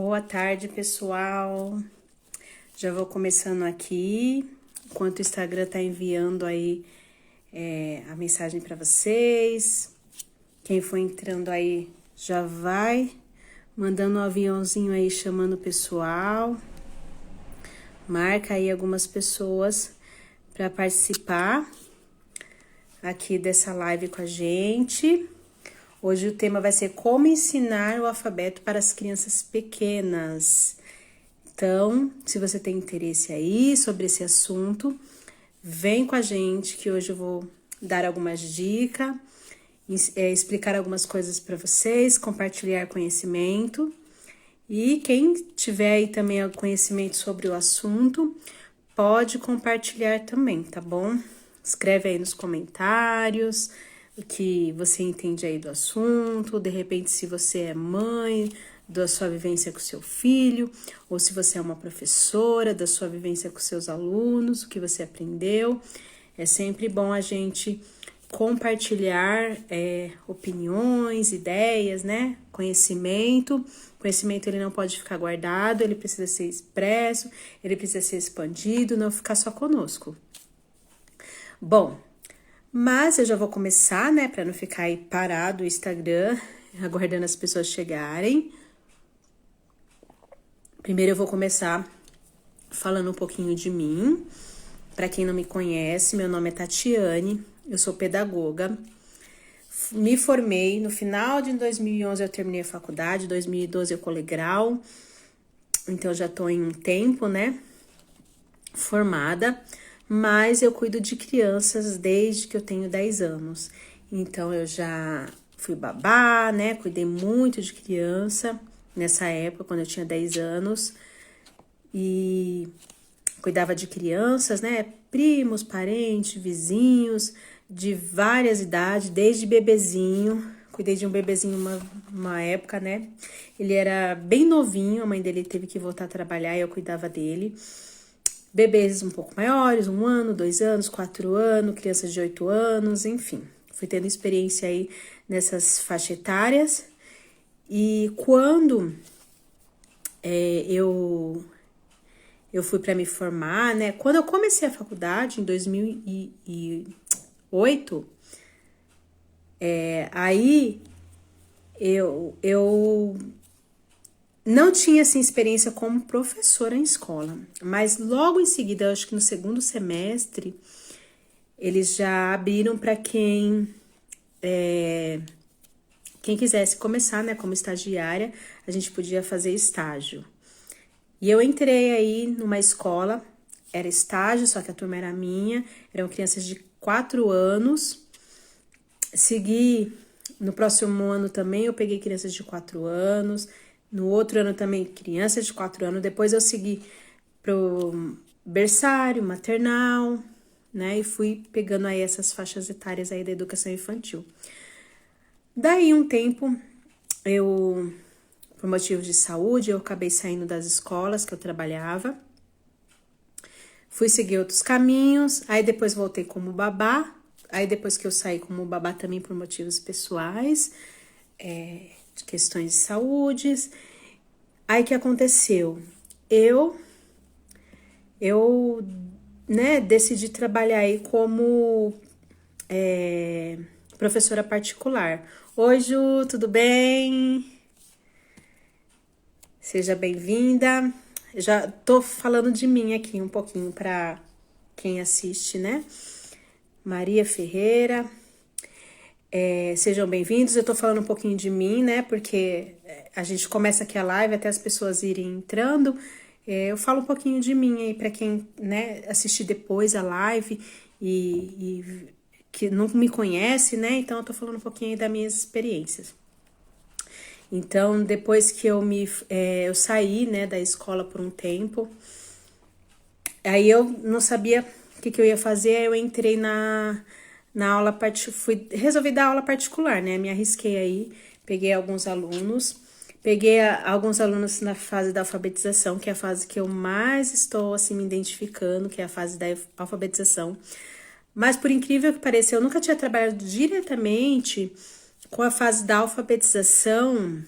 Boa tarde, pessoal. Já vou começando aqui, enquanto o Instagram tá enviando aí a mensagem para vocês. Quem for entrando aí já vai mandando um aviãozinho aí chamando o pessoal. Marca aí algumas pessoas para participar aqui dessa live com a gente. Hoje o tema vai ser como ensinar o alfabeto para as crianças pequenas. Então, se você tem interesse aí sobre esse assunto, vem com a gente que hoje eu vou dar algumas dicas, explicar algumas coisas para vocês, compartilhar conhecimento. E quem tiver aí também conhecimento sobre o assunto, pode compartilhar também, tá bom? Escreve aí nos comentários o que você entende aí do assunto, de repente se você é mãe, da sua vivência com seu filho, ou se você é uma professora, da sua vivência com seus alunos, o que você aprendeu. É sempre bom a gente compartilhar opiniões, ideias, né? Conhecimento. Conhecimento ele não pode ficar guardado, ele precisa ser expresso, ele precisa ser expandido, não ficar só conosco. Bom, mas eu já vou começar, né, para não ficar aí parado o Instagram, aguardando as pessoas chegarem. Primeiro eu vou começar falando um pouquinho de mim. Para quem não me conhece, meu nome é Tatiane, eu sou pedagoga. Me formei no final de 2011, eu terminei a faculdade, 2012 eu colei grau. Então já tô em um tempo, né, formada. Mas eu cuido de crianças desde que eu tenho 10 anos. Então, eu já fui babá, né? Cuidei muito de criança nessa época, quando eu tinha 10 anos. E cuidava de crianças, né? Primos, parentes, vizinhos, de várias idades, desde bebezinho. Cuidei de um bebezinho uma época, né? Ele era bem novinho, a mãe dele teve que voltar a trabalhar e eu cuidava dele. Bebês um pouco maiores, 1 ano, 2 anos, 4 anos, crianças de 8 anos, enfim. Fui tendo experiência aí nessas faixas etárias. E quando eu fui para me formar, né? Quando eu comecei a faculdade, em 2008, aí eu não tinha, assim, experiência como professora em escola, mas logo em seguida, eu acho que no segundo semestre, eles já abriram para quem quisesse começar, né, como estagiária, a gente podia fazer estágio. E eu entrei aí numa escola, era estágio, só que a turma era minha, eram crianças de 4 anos. Segui, no próximo ano também, eu peguei crianças de 4 anos, no outro ano também, crianças de 4 anos. Depois eu segui pro berçário, maternal, né? E fui pegando aí essas faixas etárias aí da educação infantil. Daí um tempo, por motivos de saúde, eu acabei saindo das escolas que eu trabalhava. Fui seguir outros caminhos, aí depois voltei como babá. Aí depois que eu saí como babá também por motivos pessoais, de questões de saúde. Aí o que aconteceu? Eu né, decidi trabalhar aí como professora particular. Oi, Ju, tudo bem? Seja bem-vinda. Já tô falando de mim aqui um pouquinho para quem assiste, né? Maria Ferreira. Sejam bem-vindos. Eu tô falando um pouquinho de mim, né? Porque a gente começa aqui a live até as pessoas irem entrando. Eu falo um pouquinho de mim aí para quem, né, assistir depois a live e que não me conhece, né? Então eu tô falando um pouquinho aí das minhas experiências. Então, depois que eu saí, né, da escola por um tempo, aí eu não sabia o que eu ia fazer, aí eu entrei na aula resolvi dar aula particular, né? Me arrisquei aí, peguei alguns alunos na fase da alfabetização, que é a fase que eu mais estou assim me identificando, que é a fase da alfabetização. Mas por incrível que pareça, eu nunca tinha trabalhado diretamente com a fase da alfabetização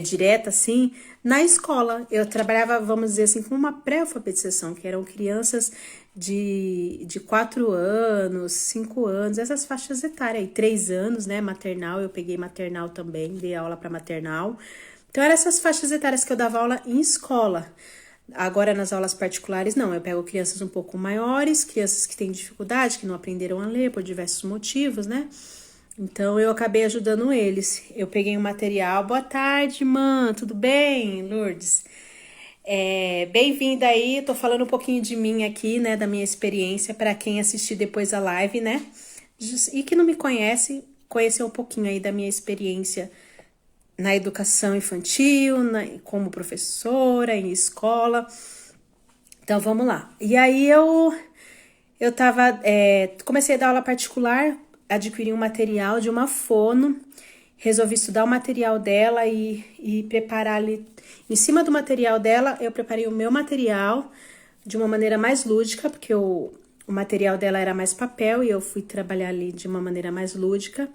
direta, assim, na escola. Eu trabalhava, vamos dizer assim, com uma pré-alfabetização, que eram crianças de 4 anos, 5 anos, essas faixas etárias aí, 3 anos, né, maternal, eu peguei maternal também, dei aula para maternal. Então, eram essas faixas etárias que eu dava aula em escola. Agora, nas aulas particulares, não, eu pego crianças um pouco maiores, crianças que têm dificuldade, que não aprenderam a ler por diversos motivos, né? Então, eu acabei ajudando eles. Eu peguei um material. Boa tarde, mãe. Tudo bem, Lourdes? Bem-vinda aí. Tô falando um pouquinho de mim aqui, né? Da minha experiência, para quem assistir depois a live, né? E que não me conhece, conhecer um pouquinho aí da minha experiência na educação infantil, como professora, em escola. Então, vamos lá. E aí, eu comecei a dar aula particular, adquiri um material de uma fono, resolvi estudar o material dela e preparar ali. Em cima do material dela, eu preparei o meu material de uma maneira mais lúdica, porque o material dela era mais papel e eu fui trabalhar ali de uma maneira mais lúdica.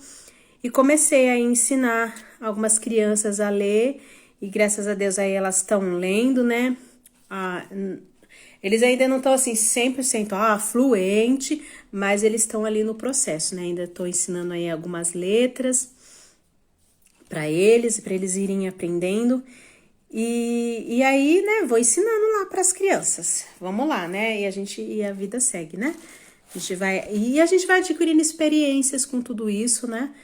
E comecei a ensinar algumas crianças a ler, e graças a Deus aí elas estão lendo, né? Eles ainda não estão assim 100% fluente, mas eles estão ali no processo, né? Ainda estou ensinando aí algumas letras para eles irem aprendendo. E aí, né, vou ensinando lá para as crianças. Vamos lá, né? E a vida segue, né? A gente vai adquirindo experiências com tudo isso, né?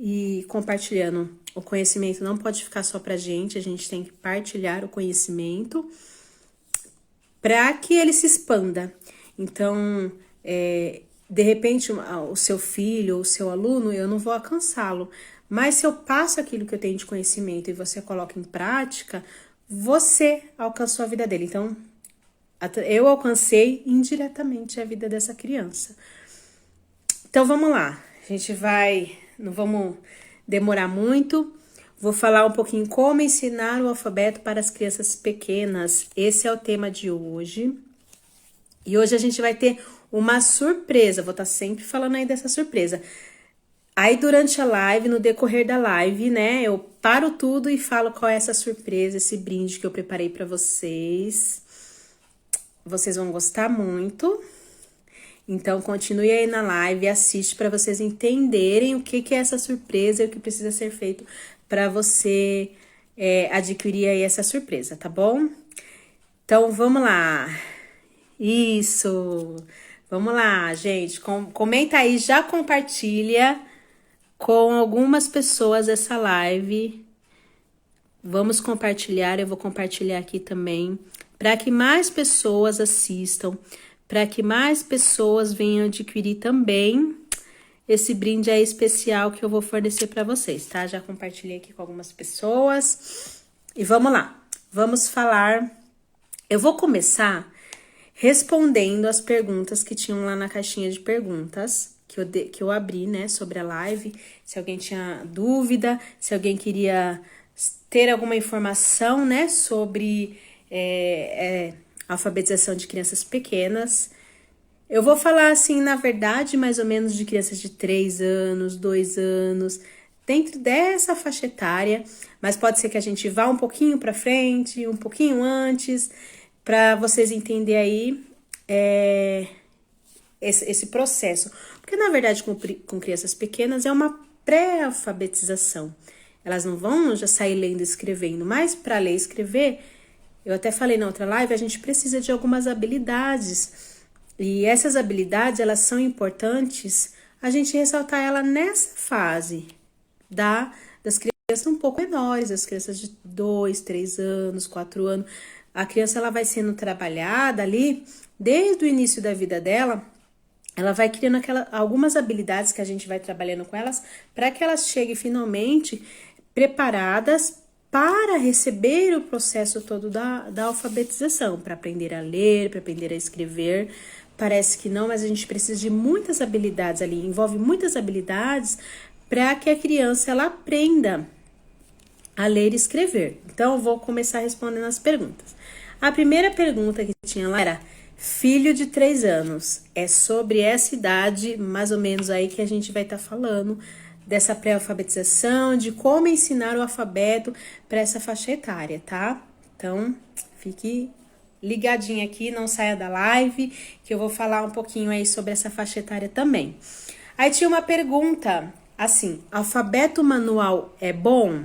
E compartilhando. O conhecimento não pode ficar só pra gente, a gente tem que partilhar o conhecimento para que ele se expanda. Então, de repente, o seu filho ou o seu aluno, eu não vou alcançá-lo. Mas se eu passo aquilo que eu tenho de conhecimento e você coloca em prática, você alcançou a vida dele. Então, eu alcancei indiretamente a vida dessa criança. Então, vamos lá. A gente não vamos demorar muito. Vou falar um pouquinho como ensinar o alfabeto para as crianças pequenas. Esse é o tema de hoje. E hoje a gente vai ter uma surpresa. Vou estar sempre falando aí dessa surpresa. Aí durante a live, no decorrer da live, né, eu paro tudo e falo qual é essa surpresa, esse brinde que eu preparei para vocês. Vocês vão gostar muito. Então, continue aí na live e assiste para vocês entenderem o que é essa surpresa e o que precisa ser feito para você adquirir aí essa surpresa, tá bom? Então, vamos lá. Isso! Vamos lá, gente. Comenta aí, já compartilha com algumas pessoas essa live. Vamos compartilhar, eu vou compartilhar aqui também, para que mais pessoas assistam, para que mais pessoas venham adquirir também esse brinde aí especial que eu vou fornecer para vocês, tá? Já compartilhei aqui com algumas pessoas. E vamos lá, vamos falar. Eu vou começar respondendo as perguntas que tinham lá na caixinha de perguntas, que eu abri, né, sobre a live. Se alguém tinha dúvida, se alguém queria ter alguma informação, né, sobre alfabetização de crianças pequenas. Eu vou falar assim, na verdade, mais ou menos de crianças de 3 anos, 2 anos, dentro dessa faixa etária, mas pode ser que a gente vá um pouquinho para frente, um pouquinho antes, para vocês entenderem aí esse processo. Porque, na verdade, com crianças pequenas é uma pré-alfabetização. Elas não vão já sair lendo e escrevendo, mas para ler e escrever, eu até falei na outra live, a gente precisa de algumas habilidades. E essas habilidades, elas são importantes a gente ressaltar ela nessa fase das crianças um pouco menores, as crianças de 2, 3 anos, 4 anos. A criança, ela vai sendo trabalhada ali, desde o início da vida dela, ela vai criando algumas habilidades que a gente vai trabalhando com elas, para que elas cheguem finalmente preparadas para receber o processo todo da alfabetização, para aprender a ler, para aprender a escrever. Parece que não, mas a gente precisa de muitas habilidades ali, envolve muitas habilidades para que a criança ela aprenda a ler e escrever. Então, eu vou começar respondendo as perguntas. A primeira pergunta que tinha lá era: filho de 3 anos. É sobre essa idade, mais ou menos aí, que a gente vai estar falando dessa pré-alfabetização, de como ensinar o alfabeto para essa faixa etária, tá? Então, fique ligadinho aqui, não saia da live, que eu vou falar um pouquinho aí sobre essa faixa etária também. Aí tinha uma pergunta, assim, alfabeto manual é bom?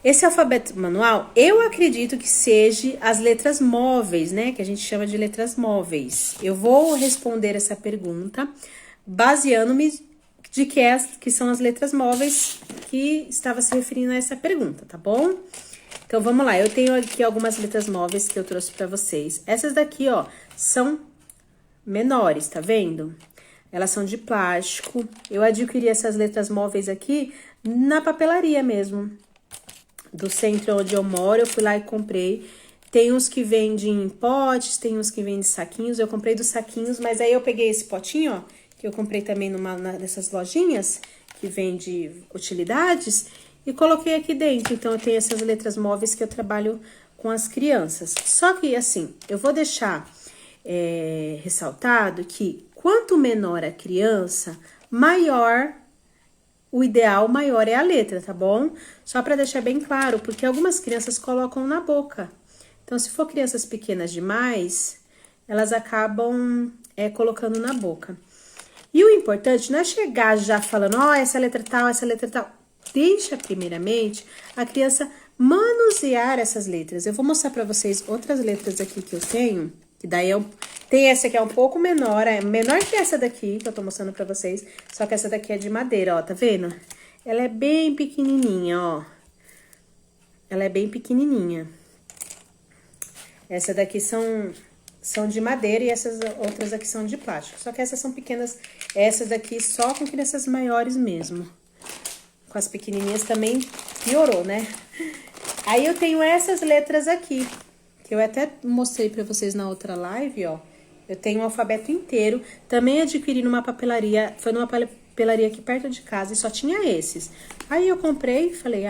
Esse alfabeto manual, eu acredito que seja as letras móveis, né? Que a gente chama de letras móveis. Eu vou responder essa pergunta baseando-me de que são as letras móveis que estava se referindo a essa pergunta, tá bom? Então, vamos lá. Eu tenho aqui algumas letras móveis que eu trouxe para vocês. Essas daqui, ó, são menores, tá vendo? Elas são de plástico. Eu adquiri essas letras móveis aqui na papelaria mesmo. Do centro onde eu moro, eu fui lá e comprei. Tem uns que vendem em potes, tem uns que vendem saquinhos. Eu comprei dos saquinhos, mas aí eu peguei esse potinho, ó, que eu comprei também dessas lojinhas que vende utilidades, e coloquei aqui dentro. Então, eu tenho essas letras móveis que eu trabalho com as crianças. Só que, assim, eu vou deixar ressaltado que quanto menor a criança, maior o ideal maior é a letra, tá bom? Só para deixar bem claro, porque algumas crianças colocam na boca. Então, se for crianças pequenas demais, elas acabam colocando na boca. E o importante não é chegar já falando, ó, essa letra tal, essa letra tal. Deixa, primeiramente, a criança manusear essas letras. Eu vou mostrar para vocês outras letras aqui que eu tenho, que daí tem essa que é um pouco menor, é menor que essa daqui, que eu tô mostrando pra vocês, só que essa daqui é de madeira, ó, tá vendo? Ela é bem pequenininha, ó. Ela é bem pequenininha. Essa daqui são de madeira e essas outras aqui são de plástico. Só que essas são pequenas, essas daqui só com crianças maiores mesmo. Com as pequenininhas também piorou, né? Aí eu tenho essas letras aqui, que eu até mostrei pra vocês na outra live, ó. Eu tenho o alfabeto inteiro. Também adquiri numa papelaria, foi numa papelaria aqui perto de casa e só tinha esses. Aí eu comprei e falei,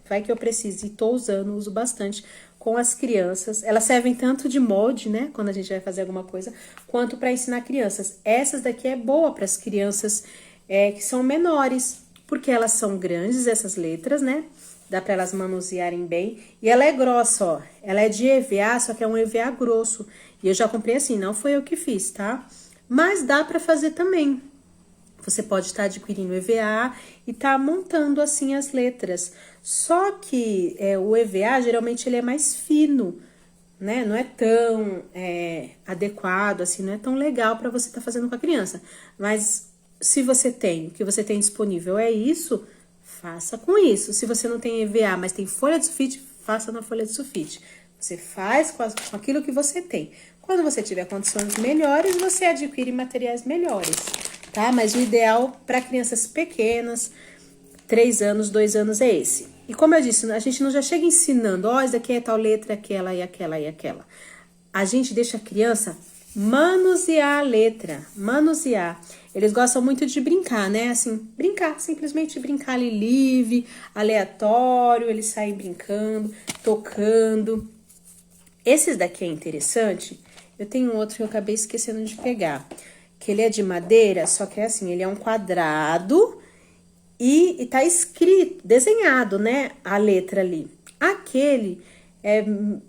vai que eu preciso. E tô usando, uso bastante com as crianças. Elas servem tanto de molde, né, quando a gente vai fazer alguma coisa, quanto para ensinar crianças. Essas daqui é boa para as crianças que são menores, porque elas são grandes, essas letras, né? Dá para elas manusearem bem. E ela é grossa, ó. Ela é de EVA, só que é um EVA grosso. E eu já comprei assim, não foi eu que fiz, tá? Mas dá para fazer também. Você pode estar adquirindo EVA e tá montando assim as letras. Só que o EVA, geralmente, ele é mais fino, né? Não é tão adequado, assim, não é tão legal para você estar fazendo com a criança. Mas se você tem, o que você tem disponível é isso, faça com isso. Se você não tem EVA, mas tem folha de sulfite, faça na folha de sulfite. Você faz com aquilo que você tem. Quando você tiver condições melhores, você adquire materiais melhores, tá? Mas o ideal para crianças pequenas, 3 anos, 2 anos, é esse. E como eu disse, a gente não já chega ensinando, ó, isso daqui é tal letra, aquela e aquela e aquela. A gente deixa a criança manusear a letra, manusear. Eles gostam muito de brincar, né? Assim, brincar, simplesmente brincar ali livre, aleatório, eles saem brincando, tocando. Esses daqui é interessante. Eu tenho outro que eu acabei esquecendo de pegar, que ele é de madeira, só que é assim, ele é um quadrado e tá escrito, desenhado, né, a letra ali. Aquele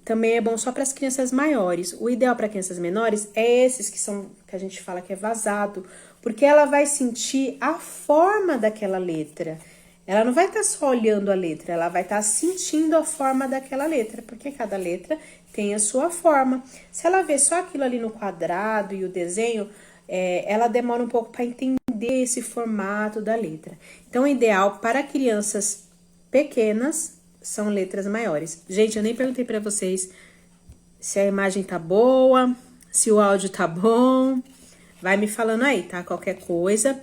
também é bom só para as crianças maiores. O ideal para crianças menores é esses que a gente fala que é vazado, porque ela vai sentir a forma daquela letra. Ela não vai estar só olhando a letra, ela vai estar sentindo a forma daquela letra, porque cada letra tem a sua forma. Se ela vê só aquilo ali no quadrado e o desenho, ela demora um pouco para entender esse formato da letra. Então, o ideal para crianças pequenas são letras maiores. Gente, eu nem perguntei para vocês se a imagem tá boa, se o áudio tá bom. Vai me falando aí, tá? Qualquer coisa.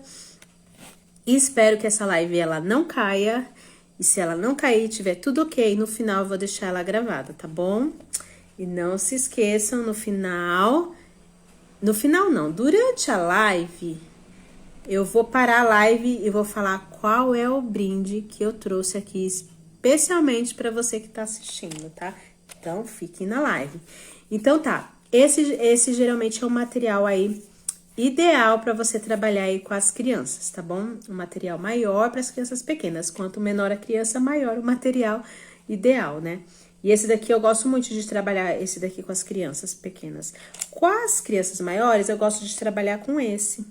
E espero que essa live ela não caia. E se ela não cair, tiver tudo ok, no final eu vou deixar ela gravada, tá bom? E não se esqueçam, no final não, durante a live, eu vou parar a live e vou falar qual é o brinde que eu trouxe aqui especialmente para você que tá assistindo, tá? Então, fique na live. Então, tá, esse geralmente é o material aí ideal para você trabalhar aí com as crianças, tá bom? Um material maior para as crianças pequenas. Quanto menor a criança, maior o material ideal, né? E esse daqui eu gosto muito de trabalhar esse daqui com as crianças pequenas. Com as crianças maiores, eu gosto de trabalhar com esse.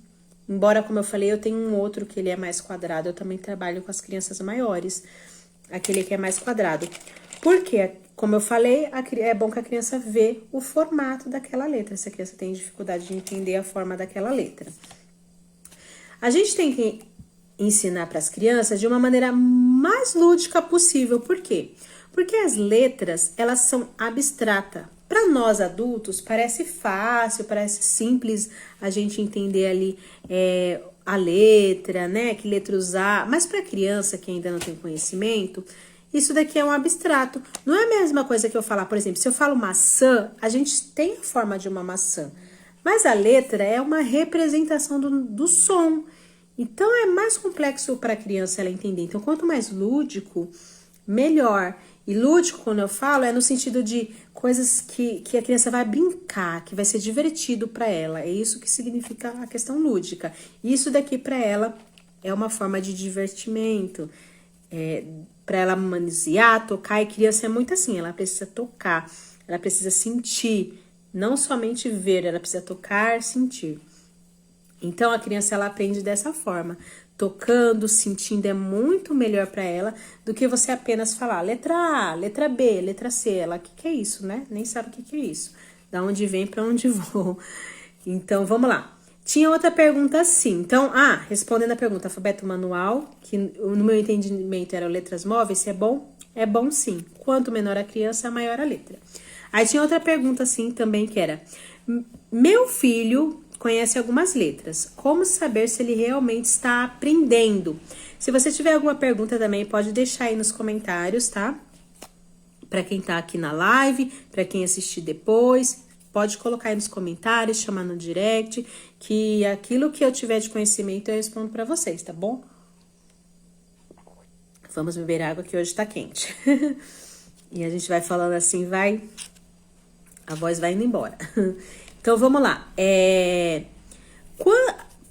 Embora, como eu falei, eu tenho um outro que ele é mais quadrado, eu também trabalho com as crianças maiores. Aquele que é mais quadrado. Por quê? Como eu falei, é bom que a criança vê o formato daquela letra, se a criança tem dificuldade de entender a forma daquela letra. A gente tem que ensinar para as crianças de uma maneira mais lúdica possível. Por quê? Porque as letras, elas são abstratas. Para nós adultos, parece fácil, parece simples a gente entender ali a letra, né? Que letra usar. Mas para criança que ainda não tem conhecimento, isso daqui é um abstrato. Não é a mesma coisa que eu falar, por exemplo, se eu falo maçã, a gente tem a forma de uma maçã. Mas a letra é uma representação do som. Então, é mais complexo para a criança ela entender. Então, quanto mais lúdico, melhor. E lúdico, quando eu falo, é no sentido de coisas que a criança vai brincar, que vai ser divertido para ela. É isso que significa a questão lúdica. Isso daqui para ela é uma forma de divertimento. Para ela manusear, tocar, e criança é muito assim, ela precisa tocar, ela precisa sentir, não somente ver, ela precisa tocar, sentir. Então a criança ela aprende dessa forma, tocando, sentindo, é muito melhor para ela do que você apenas falar letra A, letra B, letra C. Ela, o que é isso, né? Nem sabe o que é isso. Da onde vem, para onde vou. Então vamos lá. Tinha outra pergunta assim. Então, respondendo a pergunta, alfabeto manual, que no meu entendimento eram letras móveis, se é bom? É bom sim. Quanto menor a criança, maior a letra. Aí tinha outra pergunta assim também que era: meu filho conhece algumas letras. Como saber se ele realmente está aprendendo? Se você tiver alguma pergunta também, pode deixar aí nos comentários, tá? Para quem tá aqui na live, para quem assistir depois, pode colocar aí nos comentários, chamar no direct, que aquilo que eu tiver de conhecimento eu respondo para vocês, tá bom? Vamos beber água que hoje tá quente. E a gente vai falando assim, a voz vai indo embora. Então, vamos lá.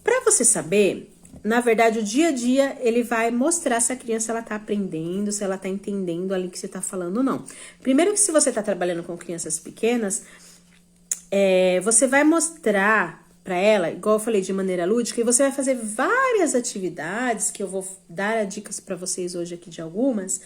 Para você saber, na verdade, o dia a dia, ele vai mostrar se a criança ela tá aprendendo, se ela tá entendendo ali que você tá falando ou não. Primeiro que se você tá trabalhando com crianças pequenas, você vai mostrar para ela, igual eu falei, de maneira lúdica, e você vai fazer várias atividades, que eu vou dar dicas para vocês hoje aqui de algumas,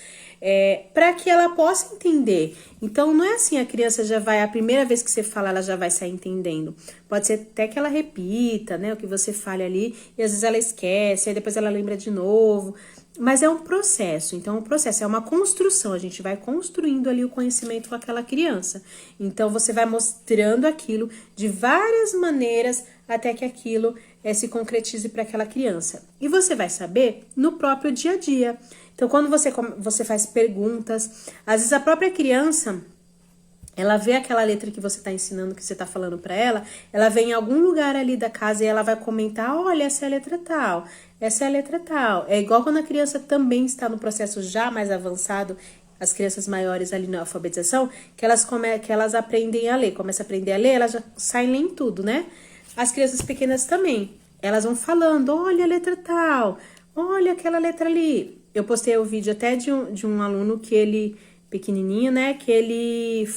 para que ela possa entender. Então, não é assim, a criança já vai, a primeira vez que você fala, ela já vai sair entendendo. Pode ser até que ela repita, né, o que você fale ali, e às vezes ela esquece, aí depois ela lembra de novo. Mas é um processo, então o processo é uma construção, a gente vai construindo ali o conhecimento com aquela criança. Então você vai mostrando aquilo de várias maneiras até que aquilo se concretize para aquela criança. E você vai saber no próprio dia a dia. Então quando você faz perguntas, às vezes a própria criança, ela vê aquela letra que você está ensinando, que você está falando para ela vê em algum lugar ali da casa e ela vai comentar, olha, essa é a letra tal, essa é a letra tal. É igual quando a criança também está no processo já mais avançado, as crianças maiores ali na alfabetização, que elas aprendem a ler, começam a aprender a ler, elas já saem lendo tudo, né? As crianças pequenas também, elas vão falando, olha a letra tal, olha aquela letra ali. Eu postei o vídeo até de um aluno que ele pequenininho, né, que ele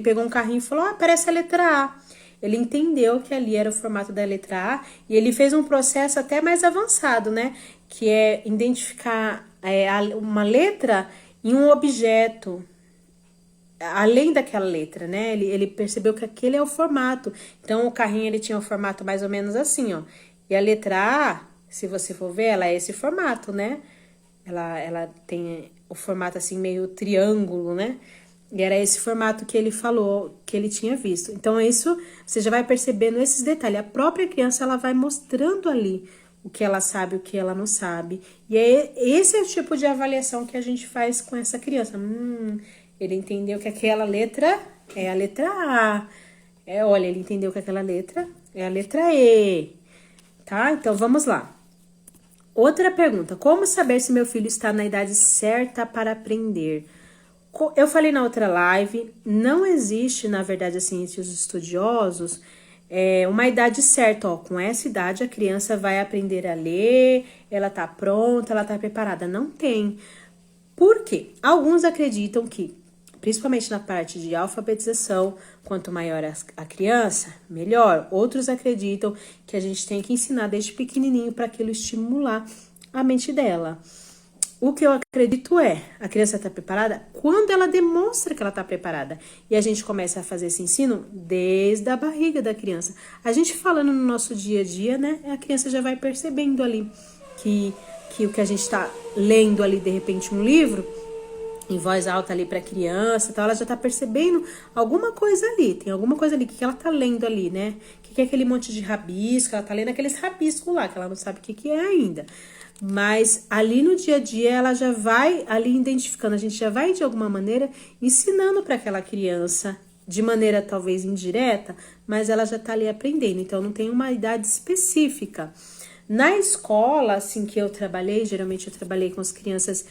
pegou um carrinho e falou, parece a letra A. Ele entendeu que ali era o formato da letra A e ele fez um processo até mais avançado, né, que é identificar uma letra em um objeto, além daquela letra, né, ele percebeu que aquele é o formato. Então, o carrinho, ele tinha um formato mais ou menos assim, ó, e a letra A, se você for ver, ela é esse formato, né, ela tem o formato assim meio triângulo, né? E era esse formato que ele falou, que ele tinha visto. Então isso, você já vai percebendo esses detalhes. A própria criança, ela vai mostrando ali o que ela sabe, o que ela não sabe. E esse é o tipo de avaliação que a gente faz com essa criança. Ele entendeu que aquela letra é a letra A. Olha, ele entendeu que aquela letra é a letra E. Tá? Então, vamos lá. Outra pergunta, como saber se meu filho está na idade certa para aprender? Eu falei na outra live, não existe, na verdade, assim, entre os estudiosos, uma idade certa, ó, com essa idade a criança vai aprender a ler, ela tá pronta, ela tá preparada. Não tem. Por quê? Alguns acreditam que, principalmente na parte de alfabetização, quanto maior a criança, melhor. Outros acreditam que a gente tem que ensinar desde pequenininho para aquilo estimular a mente dela. O que eu acredito a criança está preparada quando ela demonstra que ela está preparada. E a gente começa a fazer esse ensino desde a barriga da criança. A gente falando no nosso dia a dia, né? A criança já vai percebendo ali que o que a gente está lendo ali, de repente, um livro, em voz alta ali para a criança, tal, ela já está percebendo alguma coisa ali. Tem alguma coisa ali. O que ela está lendo ali, né? O que é aquele monte de rabisco? Ela está lendo aqueles rabiscos lá, que ela não sabe o que é ainda. Mas ali no dia a dia ela já vai ali identificando, a gente já vai de alguma maneira ensinando para aquela criança, de maneira talvez indireta, mas ela já está ali aprendendo, então não tem uma idade específica. Na escola, assim que eu trabalhei, geralmente eu trabalhei com as crianças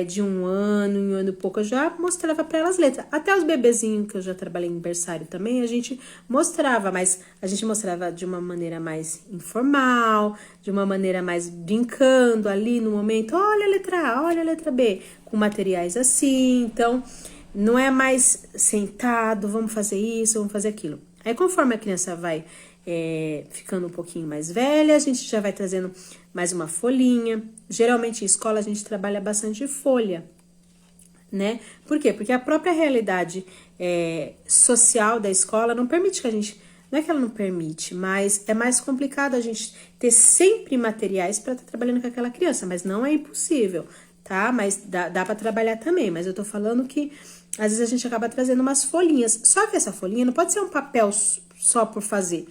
de 1 ano e pouco, eu já mostrava para elas letras. Até os bebezinhos que eu já trabalhei em berçário também, a gente mostrava, mas a gente mostrava de uma maneira mais informal, de uma maneira mais brincando ali no momento. Olha a letra A, olha a letra B, com materiais assim. Então, não é mais sentado, vamos fazer isso, vamos fazer aquilo. Aí, conforme a criança vai ficando um pouquinho mais velha, a gente já vai trazendo mais uma folhinha. Geralmente em escola a gente trabalha bastante folha, né? Por quê? Porque a própria realidade social da escola não permite que a gente... Não é que ela não permite, mas é mais complicado a gente ter sempre materiais para estar trabalhando com aquela criança, mas não é impossível, tá? Mas dá para trabalhar também, mas eu tô falando que às vezes a gente acaba trazendo umas folhinhas, só que essa folhinha não pode ser um papel só por fazer.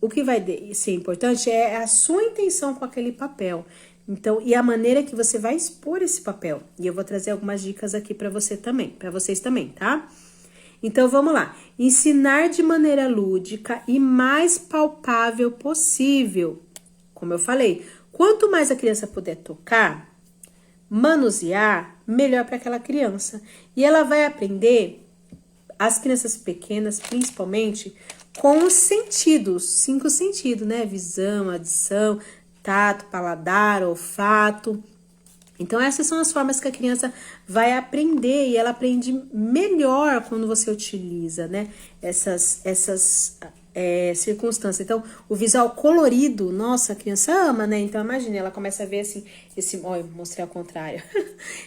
O que vai ser importante é a sua intenção com aquele papel. Então, e a maneira que você vai expor esse papel. E eu vou trazer algumas dicas aqui para você também, para vocês também, tá? Então, vamos lá. Ensinar de maneira lúdica e mais palpável possível. Como eu falei, quanto mais a criança puder tocar, manusear, melhor para aquela criança. E ela vai aprender, as crianças pequenas, principalmente, com os sentidos, 5 sentidos, né? Visão, audição, tato, paladar, olfato. Então, essas são as formas que a criança vai aprender e ela aprende melhor quando você utiliza, né? Essas circunstâncias. Então, o visual colorido, nossa, a criança ama, né? Então, imagine, ela começa a ver assim, olha, mostrei ao contrário,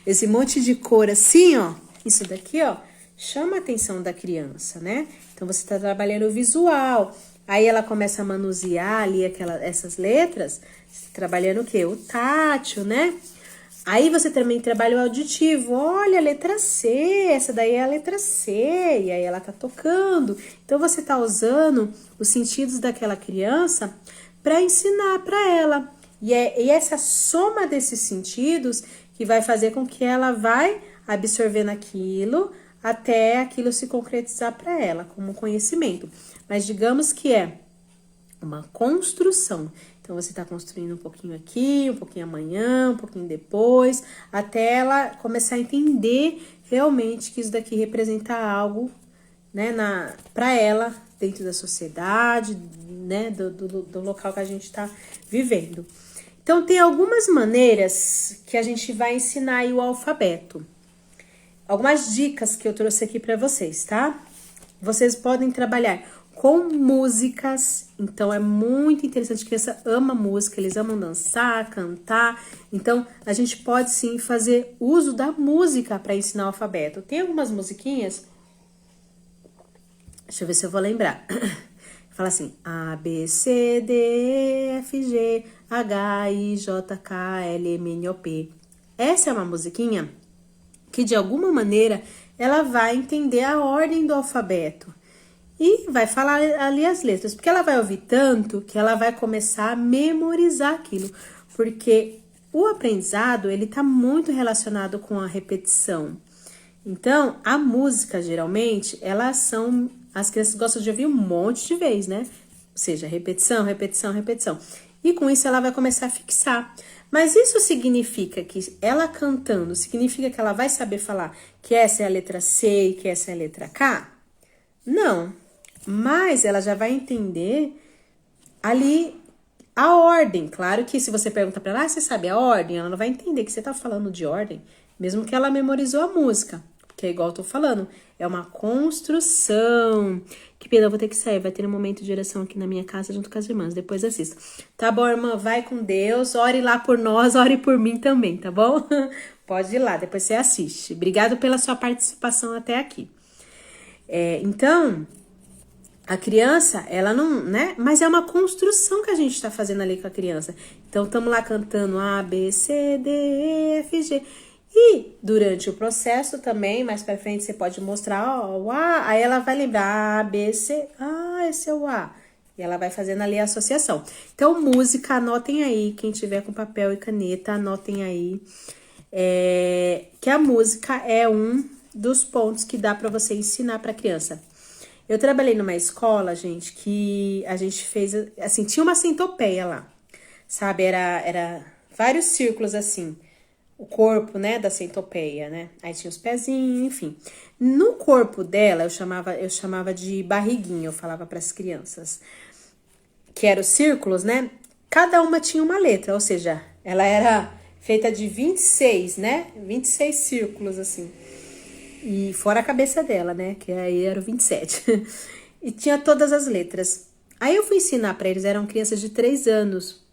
esse monte de cor assim, ó, isso daqui, ó, chama a atenção da criança, né? Então, você está trabalhando o visual. Aí, ela começa a manusear ali essas letras, trabalhando o quê? O tátil, né? Aí, você também trabalha o auditivo. Olha, a letra C, essa daí é a letra C. E aí, ela tá tocando. Então, você tá usando os sentidos daquela criança para ensinar para ela. E essa soma desses sentidos que vai fazer com que ela vai absorvendo aquilo até aquilo se concretizar para ela como conhecimento. Mas digamos que é uma construção. Então, você está construindo um pouquinho aqui, um pouquinho amanhã, um pouquinho depois, até ela começar a entender realmente que isso daqui representa algo, né, para ela, dentro da sociedade, né, do local que a gente está vivendo. Então, tem algumas maneiras que a gente vai ensinar aí o alfabeto. Algumas dicas que eu trouxe aqui para vocês, tá? Vocês podem trabalhar com músicas, então é muito interessante, a criança ama música, eles amam dançar, cantar, então a gente pode sim fazer uso da música para ensinar o alfabeto. Tem algumas musiquinhas, deixa eu ver se eu vou lembrar, fala assim, A, B, C, D, E, F, G, H, I, J, K, L, M, N, O, P. Essa é uma musiquinha que de alguma maneira ela vai entender a ordem do alfabeto. E vai falar ali as letras, porque ela vai ouvir tanto que ela vai começar a memorizar aquilo. Porque o aprendizado, ele tá muito relacionado com a repetição. Então, a música, geralmente, as crianças gostam de ouvir um monte de vezes, né? Ou seja, repetição, repetição, repetição. E com isso ela vai começar a fixar. Mas isso significa que ela cantando, significa que ela vai saber falar que essa é a letra C e que essa é a letra K? Não. mas ela já vai entender ali a ordem. Claro que se você pergunta para ela, você sabe a ordem? Ela não vai entender que você tá falando de ordem, mesmo que ela memorizou a música. Porque é igual eu tô falando, é uma construção. Que pena, eu vou ter que sair. Vai ter um momento de oração aqui na minha casa junto com as irmãs. Depois assisto. Tá bom, irmã? Vai com Deus. Ore lá por nós, ore por mim também, tá bom? Pode ir lá, depois você assiste. Obrigado pela sua participação até aqui. Então, a criança, ela não, né? Mas é uma construção que a gente tá fazendo ali com a criança. Então, estamos lá cantando A, B, C, D, E, F, G. E durante o processo também, mais pra frente, você pode mostrar, ó, o A, aí ela vai lembrar A, B, C, esse é o A. E ela vai fazendo ali a associação. Então, música, anotem aí, quem tiver com papel e caneta, anotem aí. Que a música é um dos pontos que dá pra você ensinar pra criança. Eu trabalhei numa escola, gente, que a gente fez, assim, tinha uma centopeia lá, sabe? Era vários círculos, assim, o corpo, né, da centopeia, né? Aí tinha os pezinhos, enfim. No corpo dela, eu chamava de barriguinha, eu falava para as crianças, que eram os círculos, né? Cada uma tinha uma letra, ou seja, ela era feita de 26, né? 26 círculos, assim. E fora a cabeça dela, né? Que aí era o 27. E tinha todas as letras. Aí eu fui ensinar para eles, eram crianças de 3 anos.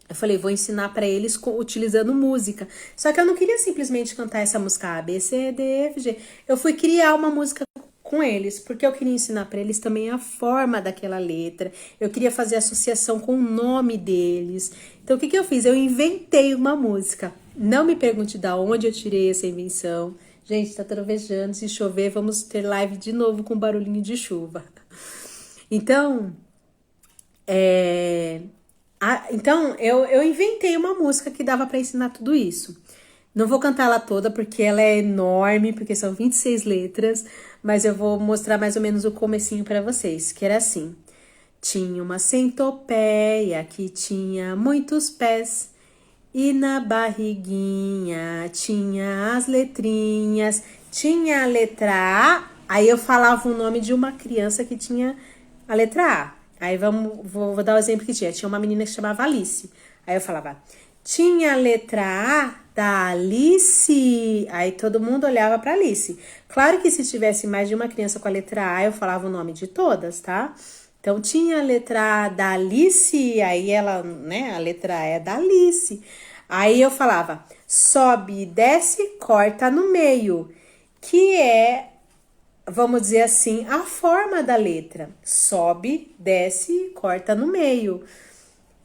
Eu falei, vou ensinar para eles utilizando música. Só que eu não queria simplesmente cantar essa música A, B, C, D, E, F, G. Eu fui criar uma música com eles, porque eu queria ensinar para eles também a forma daquela letra. Eu queria fazer associação com o nome deles. Então, o que eu fiz? Eu inventei uma música. Não me pergunte de onde eu tirei essa invenção. Gente, tá trovejando, se chover, vamos ter live de novo com barulhinho de chuva. Então, eu inventei uma música que dava pra ensinar tudo isso. Não vou cantar ela toda porque ela é enorme, porque são 26 letras, mas eu vou mostrar mais ou menos o comecinho pra vocês, que era assim. Tinha uma centopeia que tinha muitos pés, e na barriguinha tinha as letrinhas, tinha a letra A, aí eu falava o nome de uma criança que tinha a letra A. Aí vou dar o exemplo que tinha. Tinha uma menina que se chamava Alice. Aí eu falava, tinha a letra A da Alice. Aí todo mundo olhava pra Alice. Claro que se tivesse mais de uma criança com a letra A, eu falava o nome de todas, tá? Então, tinha a letra A da Alice, aí ela, né, a letra A é da Alice. Aí eu falava, sobe, desce, corta no meio, que é, vamos dizer assim, a forma da letra. Sobe, desce, corta no meio.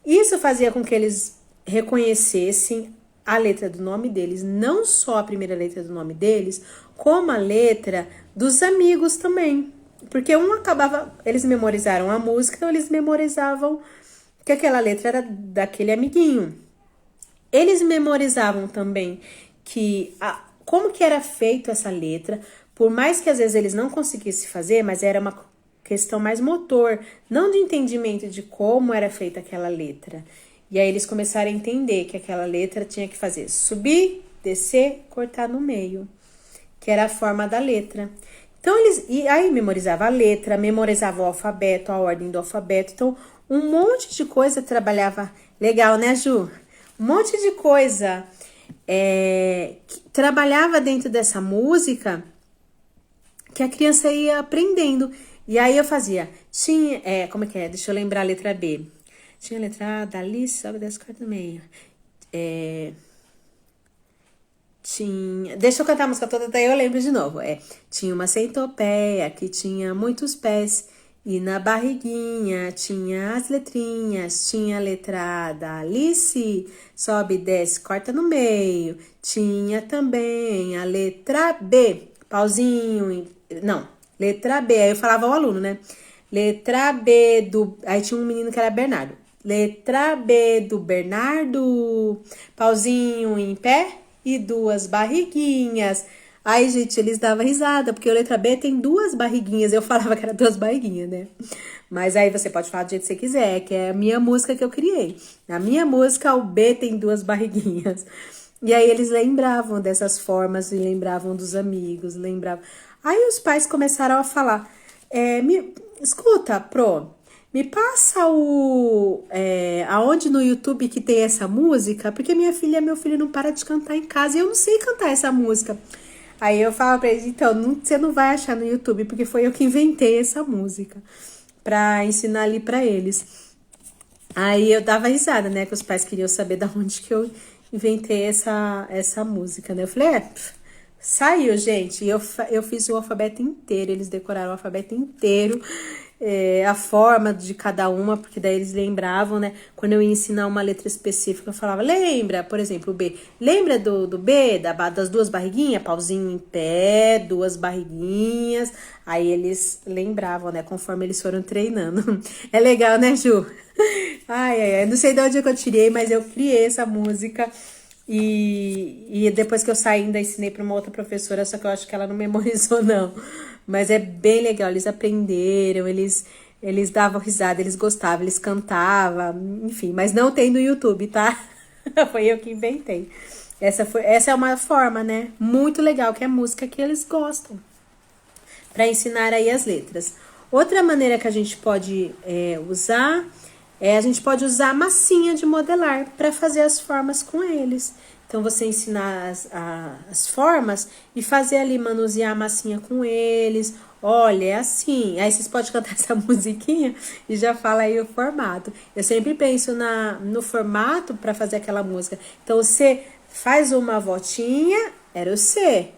Isso fazia com que eles reconhecessem a letra do nome deles, não só a primeira letra do nome deles, como a letra dos amigos também. Porque eles memorizaram a música, então eles memorizavam que aquela letra era daquele amiguinho. Eles memorizavam também como que era feito essa letra, por mais que às vezes eles não conseguissem fazer, mas era uma questão mais motor, não de entendimento de como era feita aquela letra. E aí eles começaram a entender que aquela letra tinha que fazer subir, descer, cortar no meio, que era a forma da letra. Então, aí memorizava a letra, memorizava o alfabeto, a ordem do alfabeto. Então, um monte de coisa trabalhava. Legal, né, Ju? Um monte de coisa que trabalhava dentro dessa música que a criança ia aprendendo. E aí eu fazia, como é que é? Deixa eu lembrar a letra B. Tinha a letra A, da Alice, sobe, desce, corta no meio. Deixa eu cantar a música toda, daí eu lembro de novo. Tinha uma centopeia que tinha muitos pés, e na barriguinha tinha as letrinhas. Tinha a letra A da Alice, sobe, desce, corta no meio. Tinha também a letra B, pauzinho, não, letra B. Aí eu falava ao aluno, né? Letra B do... Aí tinha um menino que era Bernardo. Letra B do Bernardo, pauzinho em pé e 2 barriguinhas. Aí, gente, eles davam risada, porque a letra B tem 2 barriguinhas. Eu falava que era 2 barriguinhas, né? Mas aí você pode falar do jeito que você quiser, que é a minha música que eu criei. Na minha música, o B tem 2 barriguinhas. E aí eles lembravam dessas formas e lembravam dos amigos, lembravam. Aí os pais começaram a falar, Escuta, Pro, me passa aonde no YouTube que tem essa música, porque minha filha e meu filho não param de cantar em casa e eu não sei cantar essa música. Aí eu falo pra eles, então, você não vai achar no YouTube, porque foi eu que inventei essa música pra ensinar ali pra eles. Aí eu dava risada, né, que os pais queriam saber da onde que eu inventei essa música, né? Eu falei, saiu, gente. E eu fiz o alfabeto inteiro, eles decoraram o alfabeto inteiro, a forma de cada uma, porque daí eles lembravam, né? Quando eu ia ensinar uma letra específica, eu falava, lembra, por exemplo, o B. Lembra do B, das duas barriguinhas? Pauzinho em pé, duas barriguinhas. Aí eles lembravam, né? Conforme eles foram treinando. É legal, né, Ju? Ai, não sei de onde eu tirei, mas eu criei essa música. E depois que eu saí, ainda ensinei para uma outra professora, só que eu acho que ela não memorizou, não. Mas é bem legal, eles aprenderam, eles davam risada, eles gostavam, eles cantavam, enfim. Mas não tem no YouTube, tá? Foi eu que inventei. Essa é uma forma, né? Muito legal, que é a música que eles gostam, para ensinar aí as letras. Outra maneira que a gente pode usar a gente pode usar a massinha de modelar para fazer as formas com eles. Então, você ensinar as formas e fazer ali, manusear a massinha com eles. Olha, é assim. Aí vocês podem cantar essa musiquinha e já fala aí o formato. Eu sempre penso no formato para fazer aquela música. Então, você faz uma voltinha, era o C.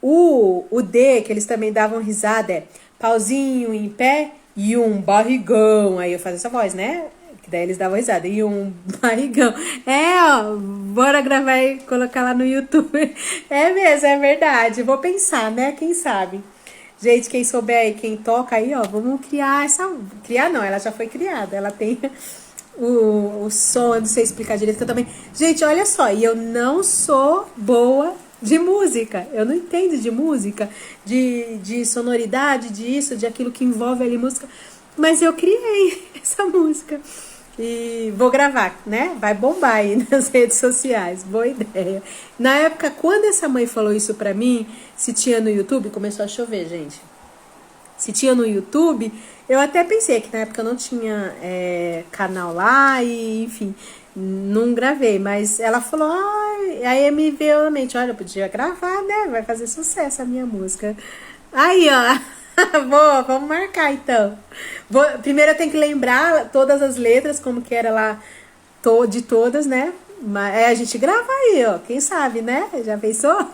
O D, que eles também davam risada, é pauzinho em pé e um barrigão. Aí eu faço essa voz, né? Que daí eles davam risada. E um barrigão. Ó, bora gravar e colocar lá no YouTube. É mesmo, é verdade. Vou pensar, né? Quem sabe? Gente, quem souber aí, quem toca aí, ó, vamos criar essa... Criar não, ela já foi criada. Ela tem o som, eu não sei explicar direito, que eu também... Gente, olha só, e eu não sou boa de música, eu não entendo de música, de sonoridade, disso, de aquilo que envolve ali música, mas eu criei essa música e vou gravar, né? Vai bombar aí nas redes sociais, boa ideia. Na época, quando essa mãe falou isso pra mim, se tinha no YouTube, começou a chover, gente. Se tinha no YouTube, eu até pensei que na época eu não tinha canal lá e, enfim, não gravei. Mas ela falou, aí me veio na mente, olha, eu podia gravar, né? Vai fazer sucesso a minha música. Aí, ó, boa, vamos marcar então. Primeiro eu tenho que lembrar todas as letras, como que era lá de todas, né? Mas a gente grava aí, ó. Quem sabe, né? Já pensou?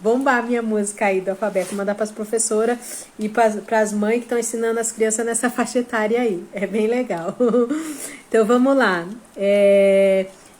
Bombar a minha música aí do alfabeto, mandar para as professoras e para as mães que estão ensinando as crianças nessa faixa etária aí. É bem legal. Então vamos lá.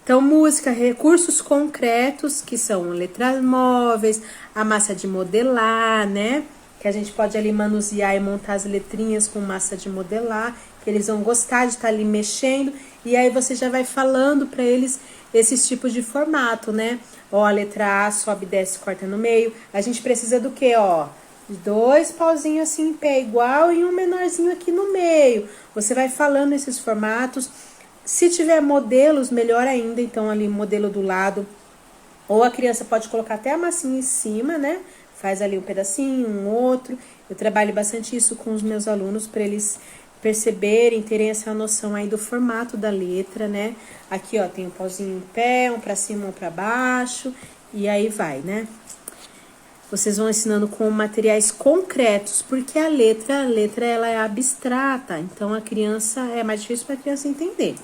Então, música, recursos concretos, que são letras móveis, a massa de modelar, né? Que a gente pode ali manusear e montar as letrinhas com massa de modelar, que eles vão gostar de estar ali mexendo, e aí você já vai falando para eles esses tipos de formato, né? Ó, a letra A sobe, desce, corta no meio. A gente precisa do quê, ó? De 2 pauzinhos assim em pé igual e um menorzinho aqui no meio. Você vai falando esses formatos. Se tiver modelos, melhor ainda. Então, ali, modelo do lado. Ou a criança pode colocar até a massinha em cima, né? Faz ali um pedacinho, um outro. Eu trabalho bastante isso com os meus alunos para eles perceberem, terem essa noção aí do formato da letra, né? Aqui, ó, tem um pauzinho em pé, um pra cima, um pra baixo, e aí vai, né? Vocês vão ensinando com materiais concretos, porque a letra ela é abstrata, então a criança, é mais difícil para a criança entender.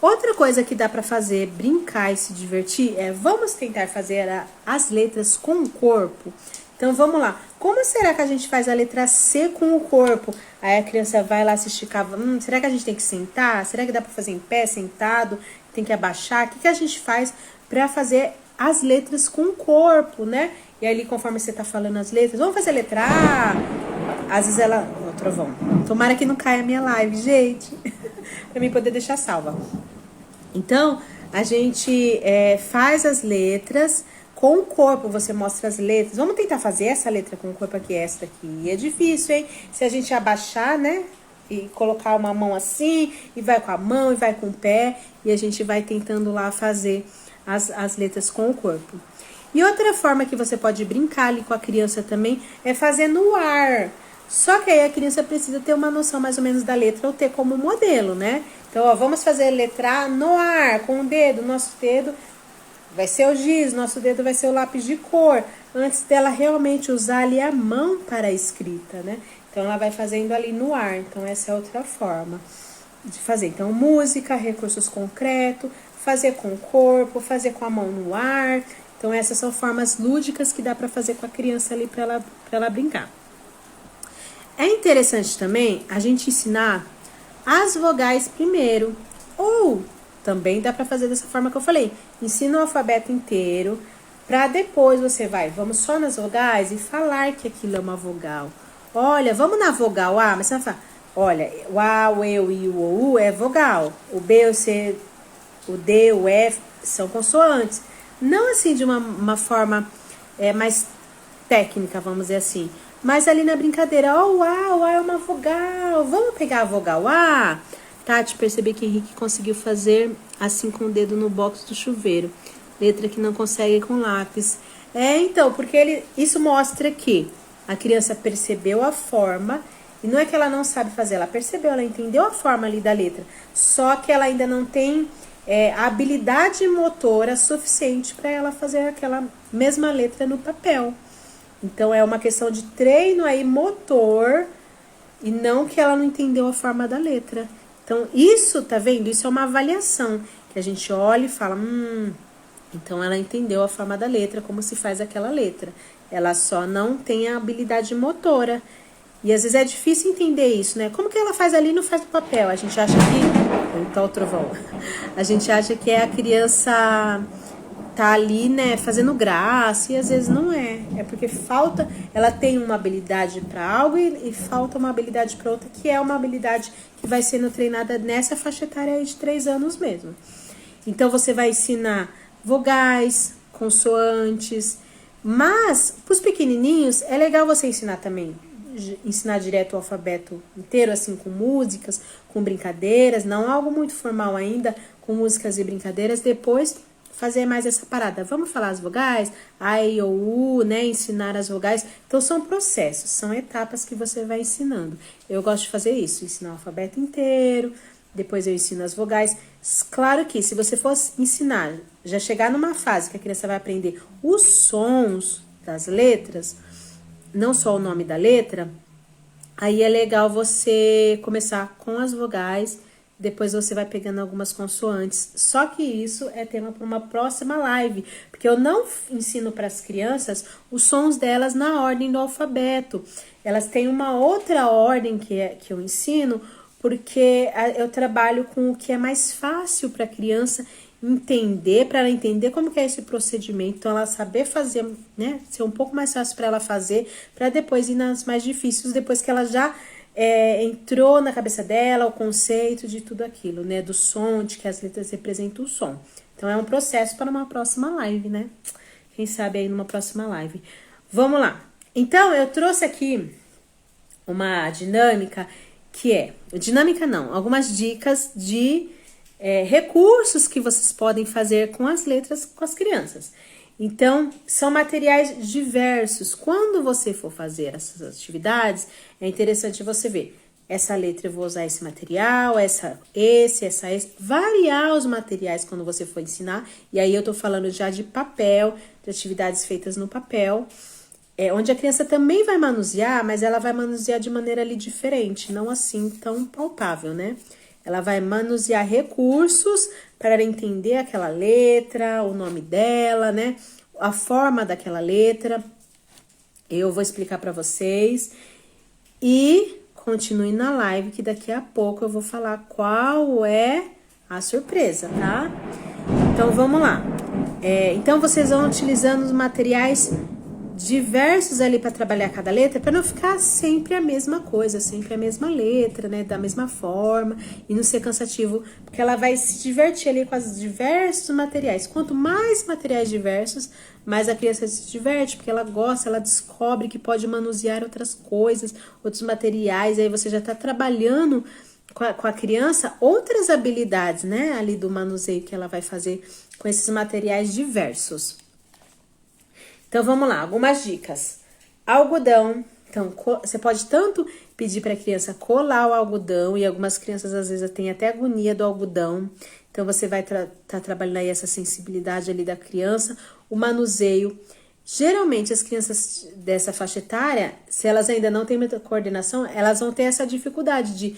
Outra coisa que dá para fazer, brincar e se divertir, vamos tentar fazer as letras com o corpo. Então, vamos lá. Como será que a gente faz a letra C com o corpo? Aí a criança vai lá se esticar. Será que a gente tem que sentar? Será que dá para fazer em pé, sentado? Tem que abaixar? O que a gente faz para fazer as letras com o corpo, né? E aí, conforme você tá falando as letras, vamos fazer a letra A. Às vezes ela... Ó, trovão. Tomara que não caia a minha live, gente. Pra mim poder deixar salva. Então, a gente faz as letras... Com o corpo, você mostra as letras. Vamos tentar fazer essa letra com o corpo aqui, essa daqui. É difícil, hein? Se a gente abaixar, né? E colocar uma mão assim, e vai com a mão, e vai com o pé. E a gente vai tentando lá fazer as letras com o corpo. E outra forma que você pode brincar ali com a criança também é fazer no ar. Só que aí a criança precisa ter uma noção mais ou menos da letra ou ter como modelo, né? Então, ó, vamos fazer letrar no ar, com o dedo. Nosso dedo vai ser o giz, nosso dedo vai ser o lápis de cor. Antes dela realmente usar ali a mão para a escrita, né? Então, ela vai fazendo ali no ar. Então, essa é outra forma de fazer. Então, música, recursos concretos, fazer com o corpo, fazer com a mão no ar. Então, essas são formas lúdicas que dá para fazer com a criança ali para ela brincar. É interessante também a gente ensinar as vogais primeiro. Ou também dá para fazer dessa forma que eu falei. Ensina o alfabeto inteiro, para depois você vamos só nas vogais e falar que aquilo é uma vogal. Olha, vamos na vogal A, mas você vai falar, olha, o A, o E, o I, o U é vogal. O B, o C, o D, o F são consoantes. Não assim de uma forma mais técnica, vamos dizer assim. Mas ali na brincadeira, o A é uma vogal. Vamos pegar a vogal A? Tati, percebi que Henrique conseguiu fazer assim com o dedo no box do chuveiro. Letra que não consegue com lápis. Então, porque isso mostra que a criança percebeu a forma. E não é que ela não sabe fazer, ela percebeu, ela entendeu a forma ali da letra. Só que ela ainda não tem a habilidade motora suficiente para ela fazer aquela mesma letra no papel. Então, é uma questão de treino aí motor e não que ela não entendeu a forma da letra. Então, isso, tá vendo? Isso é uma avaliação que a gente olha e fala, então ela entendeu a forma da letra, como se faz aquela letra. Ela só não tem a habilidade motora. E às vezes é difícil entender isso, né? Como que ela faz ali e não faz no papel? A gente acha que... Tá o trovão. A gente acha que é a criança tá ali, né, fazendo graça, e às vezes não é. É porque falta, ela tem uma habilidade para algo e falta uma habilidade para outra, que é uma habilidade que vai sendo treinada nessa faixa etária aí de 3 anos mesmo. Então, você vai ensinar vogais, consoantes, mas para os pequenininhos é legal você ensinar também, ensinar direto o alfabeto inteiro, assim, com músicas, com brincadeiras, não algo muito formal ainda, com músicas e brincadeiras, depois fazer mais essa parada. Vamos falar as vogais, A, I, O, U, né? Ensinar as vogais. Então, são processos, são etapas que você vai ensinando. Eu gosto de fazer isso, ensinar o alfabeto inteiro, depois eu ensino as vogais. Claro que se você fosse ensinar, já chegar numa fase que a criança vai aprender os sons das letras, não só o nome da letra, aí é legal você começar com as vogais, depois você vai pegando algumas consoantes. Só que isso é tema para uma próxima live, porque eu não ensino para as crianças os sons delas na ordem do alfabeto. Elas têm uma outra ordem que eu ensino, porque eu trabalho com o que é mais fácil para a criança entender, para ela entender como que é esse procedimento, então ela saber fazer, né, ser um pouco mais fácil para ela fazer, para depois ir nas mais difíceis, depois que ela já entrou na cabeça dela o conceito de tudo aquilo, né, do som, de que as letras representam o som. Então é um processo para uma próxima live, né? Quem sabe aí numa próxima live. Vamos lá. Então eu trouxe aqui uma dinâmica que dinâmica não, algumas dicas de recursos que vocês podem fazer com as letras com as crianças. Então, são materiais diversos. Quando você for fazer essas atividades, é interessante você ver. Essa letra eu vou usar esse material, esse. Variar os materiais quando você for ensinar. E aí eu tô falando já de papel, de atividades feitas no papel. Onde a criança também vai manusear, mas ela vai manusear de maneira ali diferente, não assim tão palpável, né? Ela vai manusear recursos para ela entender aquela letra, o nome dela, né? A forma daquela letra. Eu vou explicar para vocês. E continue na live, que daqui a pouco eu vou falar qual é a surpresa, tá? Então, vamos lá. Então, vocês vão utilizando os materiais diversos ali para trabalhar cada letra, para não ficar sempre a mesma coisa, sempre a mesma letra, né, da mesma forma, e não ser cansativo, porque ela vai se divertir ali com os diversos materiais. Quanto mais materiais diversos, mais a criança se diverte, porque ela gosta, ela descobre que pode manusear outras coisas, outros materiais, aí você já está trabalhando com a criança outras habilidades, né, ali do manuseio que ela vai fazer com esses materiais diversos. Então, vamos lá, algumas dicas. Algodão, Então, você pode tanto pedir para a criança colar o algodão, e algumas crianças às vezes têm até agonia do algodão. Então, você vai tá trabalhando aí essa sensibilidade ali da criança, o manuseio. Geralmente, as crianças dessa faixa etária, se elas ainda não têm muita coordenação, elas vão ter essa dificuldade de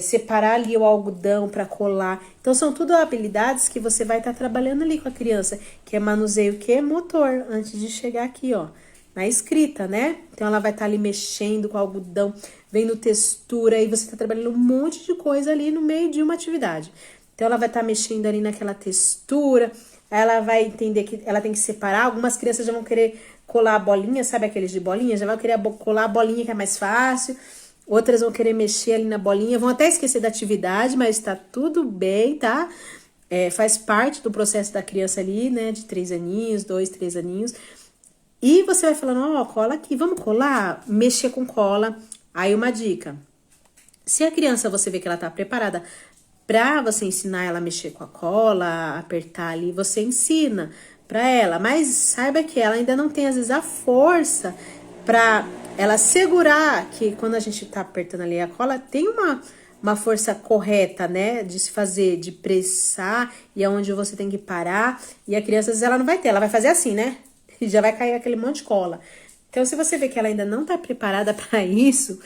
separar ali o algodão para colar. Então, são tudo habilidades que você vai estar trabalhando ali com a criança, que é manuseio, que é motor, antes de chegar aqui, ó, na escrita, né? Então, ela vai estar ali mexendo com o algodão, vendo textura, e você está trabalhando um monte de coisa ali no meio de uma atividade. Então, ela vai estar mexendo ali naquela textura, ela vai entender que ela tem que separar. Algumas crianças já vão querer colar a bolinha, sabe aqueles de bolinha? Já vão querer colar a bolinha, que é mais fácil. Outras vão querer mexer ali na bolinha, vão até esquecer da atividade, mas tá tudo bem, tá? Faz parte do processo da criança ali, né? De 3 aninhos, 2, 3 aninhos. E você vai falando, ó, cola aqui, vamos colar? Mexer com cola. Aí uma dica. Se a criança, você vê que ela tá preparada pra você ensinar ela a mexer com a cola, apertar ali, você ensina pra ela. Mas saiba que ela ainda não tem, às vezes, a força pra ela segurar, que quando a gente tá apertando ali a cola, tem uma força correta, né, de se fazer, de pressar, e é onde você tem que parar. E a criança, às vezes, ela não vai ter, ela vai fazer assim, né, e já vai cair aquele monte de cola. Então, se você vê que ela ainda não tá preparada pra isso,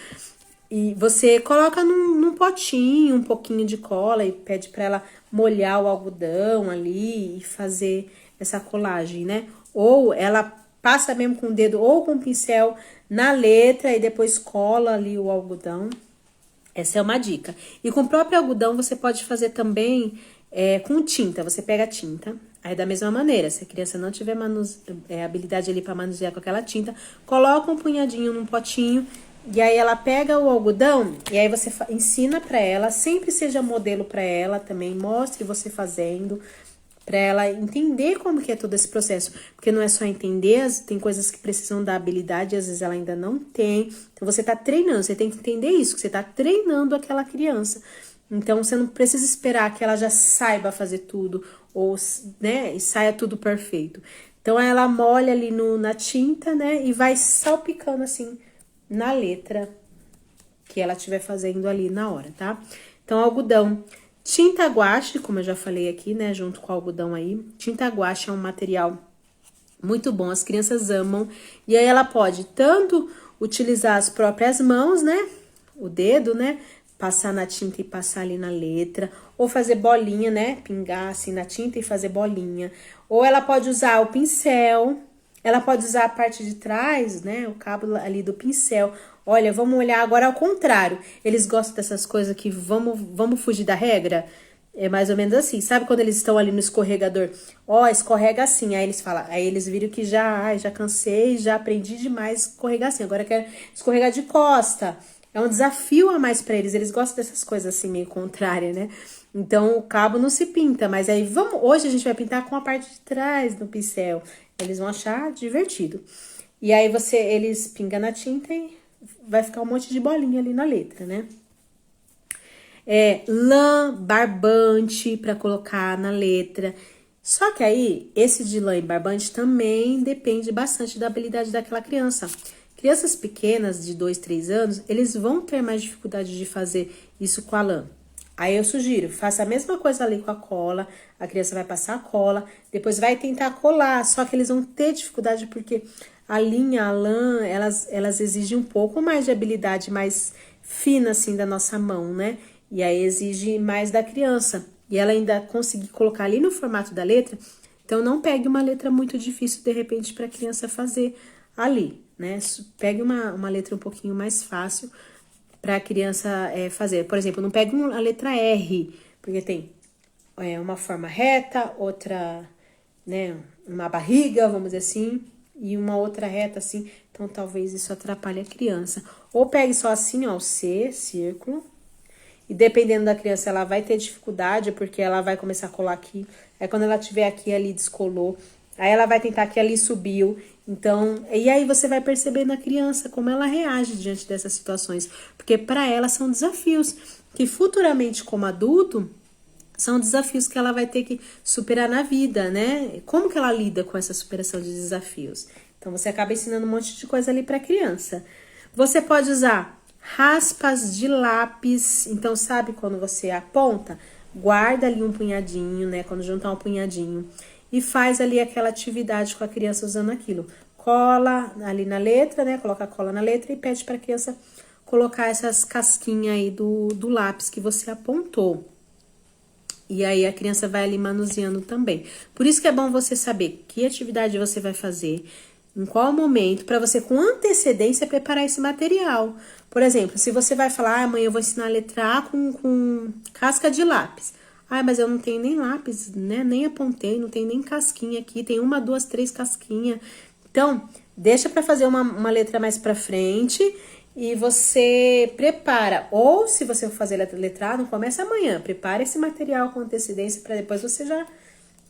e você coloca num potinho um pouquinho de cola e pede pra ela molhar o algodão ali e fazer essa colagem, né, ou ela passa mesmo com o dedo ou com o pincel na letra e depois cola ali o algodão. Essa é uma dica. E com o próprio algodão você pode fazer também com tinta. Você pega a tinta, aí da mesma maneira, se a criança não tiver habilidade ali para manusear com aquela tinta, coloca um punhadinho num potinho e aí ela pega o algodão e aí você ensina para ela, sempre seja modelo para ela também, mostre você fazendo, para ela entender como que é todo esse processo, porque não é só entender, tem coisas que precisam da habilidade, às vezes ela ainda não tem, então você tá treinando, você tem que entender isso, que você tá treinando aquela criança, então você não precisa esperar que ela já saiba fazer tudo, ou, né, e saia tudo perfeito, então ela molha ali na tinta, né, e vai salpicando assim, na letra que ela estiver fazendo ali na hora, tá? Então, algodão. Tinta guache, como eu já falei aqui, né, junto com o algodão aí. Tinta guache é um material muito bom, as crianças amam. E aí ela pode tanto utilizar as próprias mãos, né, o dedo, né, passar na tinta e passar ali na letra. Ou fazer bolinha, né, pingar assim na tinta e fazer bolinha. Ou ela pode usar o pincel, ela pode usar a parte de trás, né, o cabo ali do pincel. Olha, vamos olhar agora ao contrário. Eles gostam dessas coisas que vamos fugir da regra? É mais ou menos assim. Sabe quando eles estão ali no escorregador? Ó, escorrega assim. Aí eles falam, aí eles viram que já cansei, já aprendi demais escorregar assim. Agora eu quero escorregar de costa. É um desafio a mais pra eles. Eles gostam dessas coisas assim, meio contrária, né? Então o cabo não se pinta, mas aí hoje a gente vai pintar com a parte de trás do pincel. Eles vão achar divertido. E aí eles pingam na tinta e vai ficar um monte de bolinha ali na letra, né? Lã, barbante para colocar na letra. Só que aí, esse de lã e barbante também depende bastante da habilidade daquela criança. Crianças pequenas, de 2, 3 anos, eles vão ter mais dificuldade de fazer isso com a lã. Aí eu sugiro, faça a mesma coisa ali com a cola, a criança vai passar a cola, depois vai tentar colar, só que eles vão ter dificuldade porque a linha, a lã, elas exigem um pouco mais de habilidade mais fina assim da nossa mão, né? E aí exige mais da criança. E ela ainda conseguir colocar ali no formato da letra, então não pegue uma letra muito difícil de repente para a criança fazer ali, né? Pegue uma letra um pouquinho mais fácil para a criança fazer. Por exemplo, não pegue a letra R, porque tem uma forma reta, outra, né, uma barriga, vamos dizer assim, e uma outra reta assim, então talvez isso atrapalhe a criança. Ou pegue só assim, ó, o C, círculo, e dependendo da criança, ela vai ter dificuldade, porque ela vai começar a colar aqui, aí quando ela tiver aqui, ali descolou, aí ela vai tentar que ali subiu, então, e aí você vai perceber na criança como ela reage diante dessas situações, porque para ela são desafios que futuramente como adulto, são desafios que ela vai ter que superar na vida, né? Como que ela lida com essa superação de desafios? Então, você acaba ensinando um monte de coisa ali para a criança. Você pode usar raspas de lápis. Então, sabe quando você aponta? Guarda ali um punhadinho, né? Quando juntar um punhadinho. E faz ali aquela atividade com a criança usando aquilo. Cola ali na letra, né? Coloca a cola na letra e pede para a criança colocar essas casquinhas aí do lápis que você apontou. E aí a criança vai ali manuseando também. Por isso que é bom você saber que atividade você vai fazer, em qual momento, para você com antecedência preparar esse material. Por exemplo, se você vai falar, amanhã eu vou ensinar a letra A com casca de lápis. Ah, mas eu não tenho nem lápis, né? Nem apontei, não tem nem casquinha aqui. Tem 1, 2, 3 casquinhas. Então, deixa para fazer uma letra mais para frente e você prepara. Ou se você for fazer letra A, não começa amanhã. Prepara esse material com antecedência para depois você já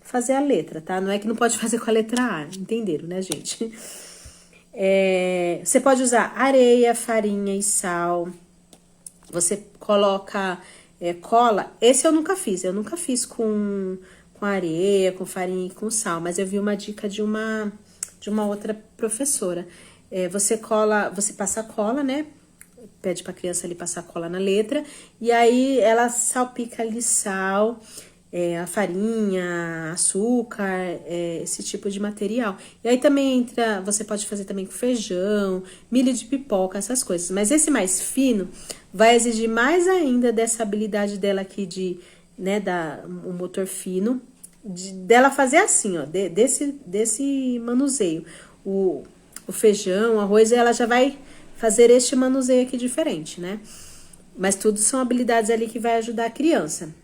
fazer a letra, tá? Não é que não pode fazer com a letra A, entenderam, né, gente? Você pode usar areia, farinha e sal. Você coloca cola. Esse eu nunca fiz com areia, com farinha e com sal, mas eu vi uma dica de uma outra professora. Você passa cola, né? Pede pra criança ali passar cola na letra, e aí ela salpica ali sal, a farinha, açúcar, esse tipo de material. E aí também você pode fazer também com feijão, milho de pipoca, essas coisas. Mas esse mais fino vai exigir mais ainda dessa habilidade dela aqui o motor fino, dela fazer assim, ó, desse manuseio. O feijão, o arroz, ela já vai fazer este manuseio aqui diferente, né? Mas tudo são habilidades ali que vai ajudar a criança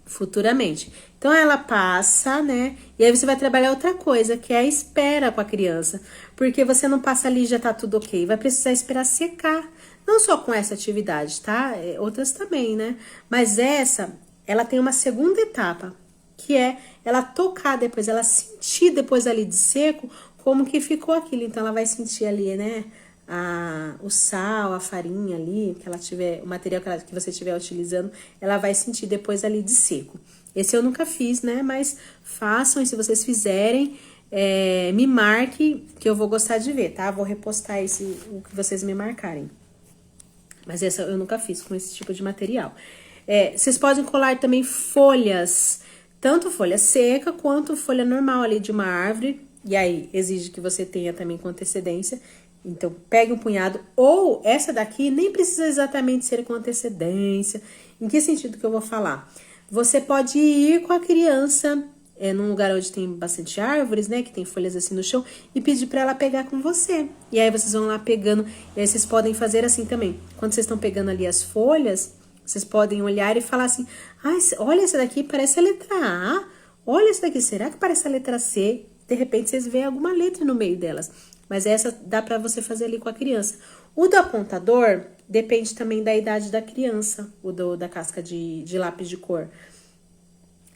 futuramente. Então, ela passa, né? E aí você vai trabalhar outra coisa, que é a espera com a criança. Porque você não passa ali e já tá tudo ok. Vai precisar esperar secar. Não só com essa atividade, tá? Outras também, né? Mas ela tem uma segunda etapa, que é ela tocar depois, ela sentir depois ali de seco como que ficou aquilo. Então, ela vai sentir ali, né? O sal, a farinha ali, o material que você estiver utilizando, ela vai sentir depois ali de seco. Esse eu nunca fiz, né? Mas façam, e se vocês fizerem, me marque, que eu vou gostar de ver, tá? Vou repostar o que vocês me marcarem. Mas essa eu nunca fiz com esse tipo de material. Vocês podem colar também folhas, tanto folha seca quanto folha normal ali de uma árvore. E aí, exige que você tenha também com antecedência. Então, pegue um punhado, ou essa daqui nem precisa exatamente ser com antecedência. Em que sentido que eu vou falar? Você pode ir com a criança num lugar onde tem bastante árvores, né? Que tem folhas assim no chão, e pedir para ela pegar com você. E aí vocês vão lá pegando, e aí vocês podem fazer assim também. Quando vocês estão pegando ali as folhas, vocês podem olhar e falar assim, olha essa daqui, parece a letra A. Olha essa daqui, será que parece a letra C? De repente vocês veem alguma letra no meio delas. Mas essa dá para você fazer ali com a criança. O do apontador depende também da idade da criança, da casca de lápis de cor.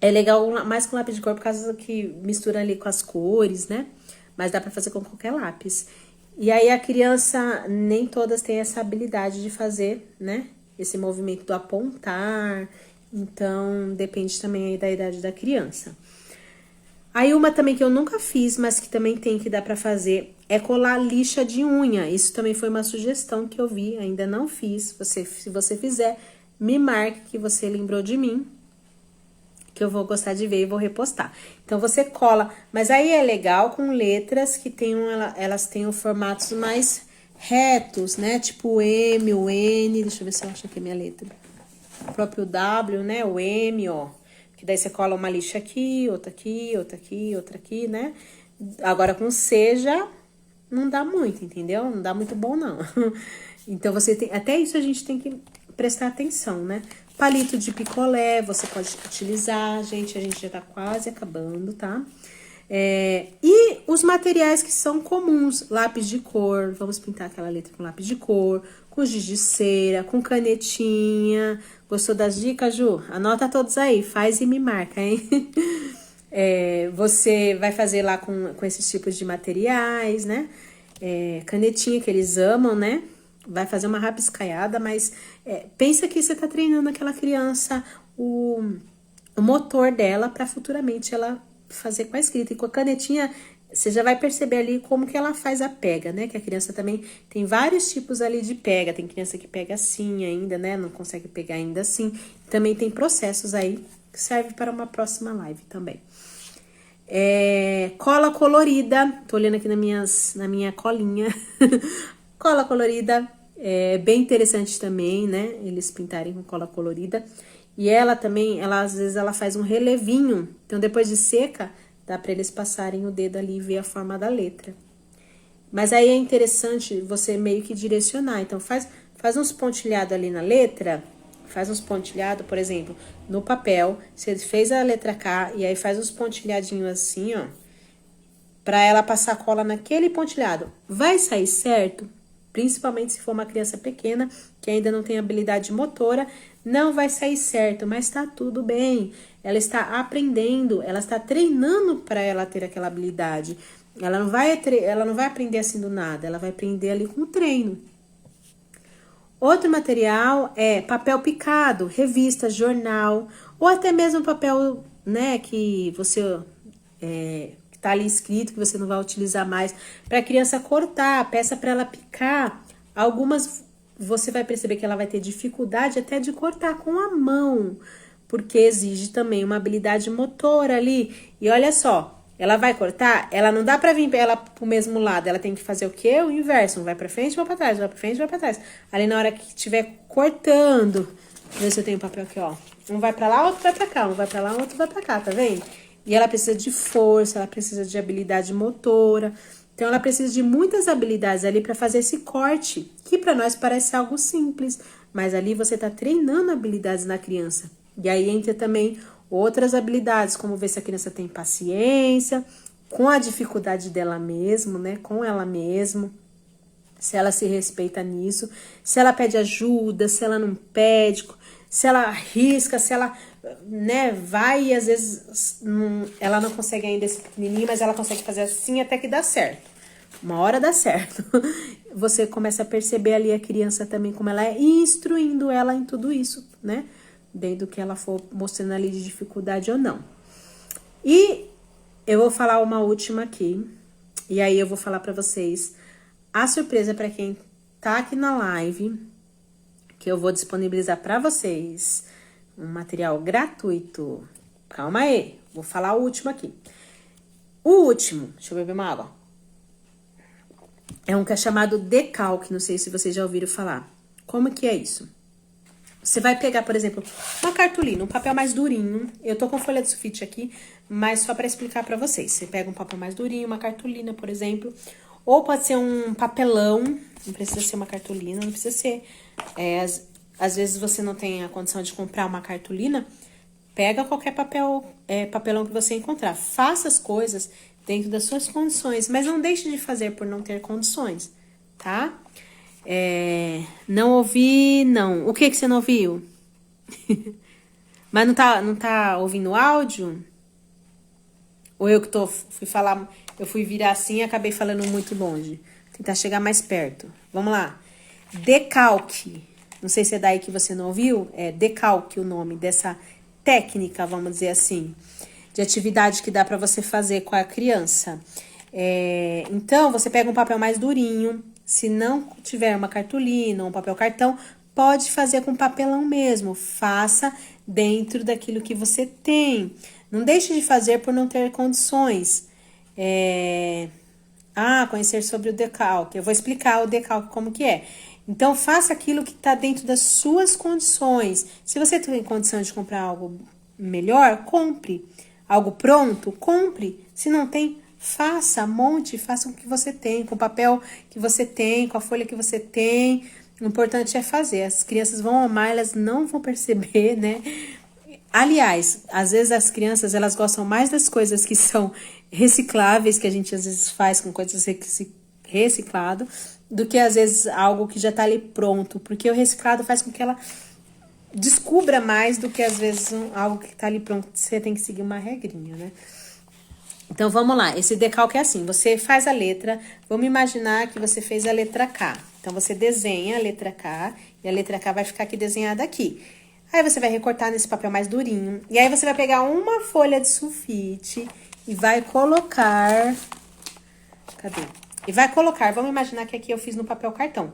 É legal mais com lápis de cor por causa que mistura ali com as cores, né? Mas dá para fazer com qualquer lápis. E aí a criança, nem todas têm essa habilidade de fazer, né? Esse movimento do apontar. Então, depende também aí da idade da criança. Aí uma também que eu nunca fiz, mas que também tem que dar pra fazer, é colar lixa de unha. Isso também foi uma sugestão que eu vi, ainda não fiz. Se você fizer, me marque que você lembrou de mim, que eu vou gostar de ver e vou repostar. Então, você cola, mas aí é legal com letras que elas tenham formatos mais retos, né? Tipo o M, o N, deixa eu ver se eu acho aqui a minha letra. O próprio W, né? O M, ó. Que daí você cola uma lixa aqui, outra aqui, outra aqui, outra aqui, né? Agora com C já não dá muito, entendeu? Não dá muito bom, não. Então, até isso a gente tem que prestar atenção, né? Palito de picolé, você pode utilizar, gente. A gente já tá quase acabando, tá? E os materiais que são comuns, lápis de cor, vamos pintar aquela letra com lápis de cor, com giz de cera, com canetinha. Gostou das dicas, Ju? Anota todos aí, faz e me marca, hein? Você vai fazer lá com esses tipos de materiais, né? Canetinha que eles amam, né? Vai fazer uma rabiscaiada, mas pensa que você tá treinando aquela criança, o motor dela, para futuramente ela fazer com a escrita. E com a canetinha você já vai perceber ali como que ela faz a pega, né? Que a criança também tem vários tipos ali de pega. Tem criança que pega assim ainda, né? Não consegue pegar ainda assim. Também tem processos aí que serve para uma próxima live também. Cola colorida. Tô olhando aqui na minha colinha. Cola colorida é bem interessante também, né? Eles pintarem com cola colorida. E ela também, às vezes ela faz um relevinho. Então, depois de seca, dá para eles passarem o dedo ali e ver a forma da letra. Mas aí é interessante você meio que direcionar. Então, faz uns pontilhados ali na letra. Faz uns pontilhados, por exemplo, no papel. Você fez a letra K e aí faz uns pontilhadinhos assim, ó. Pra ela passar cola naquele pontilhado. Vai sair certo? Principalmente se for uma criança pequena, que ainda não tem habilidade motora, não vai sair certo, mas tá tudo bem. Ela está aprendendo, ela está treinando para ela ter aquela habilidade. Ela não vai aprender assim do nada, ela vai aprender ali com o treino. Outro material é papel picado, revista, jornal, ou até mesmo papel, né, que você que tá ali escrito, que você não vai utilizar mais, para a criança cortar, peça para ela picar. Algumas você vai perceber que ela vai ter dificuldade até de cortar com a mão, porque exige também uma habilidade motora ali. E olha só, ela vai cortar, ela não dá pra vir ela pro mesmo lado, ela tem que fazer o quê? O inverso, um vai pra frente, vai pra trás, vai pra frente, vai pra trás. Ali na hora que estiver cortando, deixa eu ver se eu tenho papel aqui, ó. Um vai pra lá, outro vai pra cá, um vai pra lá, outro vai pra cá, tá vendo? E ela precisa de força, ela precisa de habilidade motora. Então, ela precisa de muitas habilidades ali para fazer esse corte, que para nós parece algo simples, mas ali você está treinando habilidades na criança. E aí entra também outras habilidades, como ver se a criança tem paciência, com a dificuldade dela mesmo, né? Com ela mesma, se ela se respeita nisso, se ela pede ajuda, se ela não pede, se ela arrisca, se ela, né, vai e às vezes ela não consegue ainda esse pequenininho, mas ela consegue fazer assim até que dá certo. Uma hora dá certo. Você começa a perceber ali a criança também como ela é e instruindo ela em tudo isso, né? Dentro do que ela for mostrando ali de dificuldade ou não. E eu vou falar uma última aqui. E aí eu vou falar pra vocês a surpresa pra quem tá aqui na live, que eu vou disponibilizar pra vocês um material gratuito. Calma aí, vou falar o último aqui. O último, deixa eu beber uma água. É um que é chamado decalque, não sei se vocês já ouviram falar. Como que é isso? Você vai pegar, por exemplo, uma cartolina, um papel mais durinho. Eu tô com folha de sulfite aqui, mas só para explicar para vocês. Você pega um papel mais durinho, uma cartolina, por exemplo. Ou pode ser um papelão, não precisa ser uma cartolina, não precisa ser... às vezes você não tem a condição de comprar uma cartolina, pega qualquer papelão que você encontrar. Faça as coisas dentro das suas condições, mas não deixe de fazer por não ter condições, tá? Não ouvi, não. O que você não ouviu? Mas não tá ouvindo o áudio? Ou eu que fui falar, eu fui virar assim e acabei falando muito longe. Tentar chegar mais perto. Vamos lá. Decalque. Não sei se é daí que você não ouviu. É decalque o nome dessa técnica, vamos dizer assim, de atividade que dá para você fazer com a criança. Então, você pega um papel mais durinho. Se não tiver uma cartolina ou um papel cartão, pode fazer com papelão mesmo. Faça dentro daquilo que você tem. Não deixe de fazer por não ter condições. Conhecer sobre o decalque. Eu vou explicar o decalque como que é. Então, faça aquilo que está dentro das suas condições. Se você tem condição de comprar algo melhor, compre. Algo pronto, compre. Se não tem, faça, monte, faça com o que você tem, com o papel que você tem, com a folha que você tem. O importante é fazer. As crianças vão amar, elas não vão perceber, né? Aliás, às vezes as crianças, elas gostam mais das coisas que são recicláveis, que a gente às vezes faz com coisas reciclado, do que às vezes algo que já tá ali pronto, porque o reciclado faz com que ela descubra mais do que às vezes algo que tá ali pronto, você tem que seguir uma regrinha, né? Então, vamos lá. Esse decalque é assim, você faz a letra, vamos imaginar que você fez a letra K. Então, você desenha a letra K, e a letra K vai ficar aqui desenhada aqui. Aí, você vai recortar nesse papel mais durinho, e aí você vai pegar uma folha de sulfite e vai colocar Cadê? E vai colocar, vamos imaginar que aqui eu fiz no papel cartão,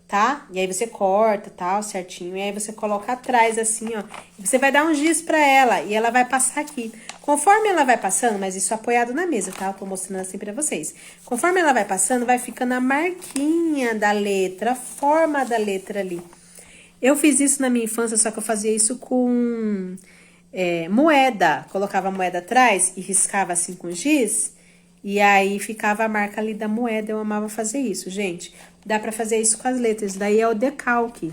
tá? E aí você corta, tal, certinho. E aí você coloca atrás, assim, ó. E você vai dar um giz pra ela e ela vai passar aqui. Conforme ela vai passando, mas isso apoiado na mesa, tá? Eu tô mostrando assim pra vocês. Conforme ela vai passando, vai ficando a marquinha da letra, a forma da letra ali. Eu fiz isso na minha infância, só que eu fazia isso com moeda. Colocava a moeda atrás e riscava assim com giz. E aí ficava a marca ali da moeda. Eu amava fazer isso, gente. Dá pra fazer isso com as letras. Daí é o decalque.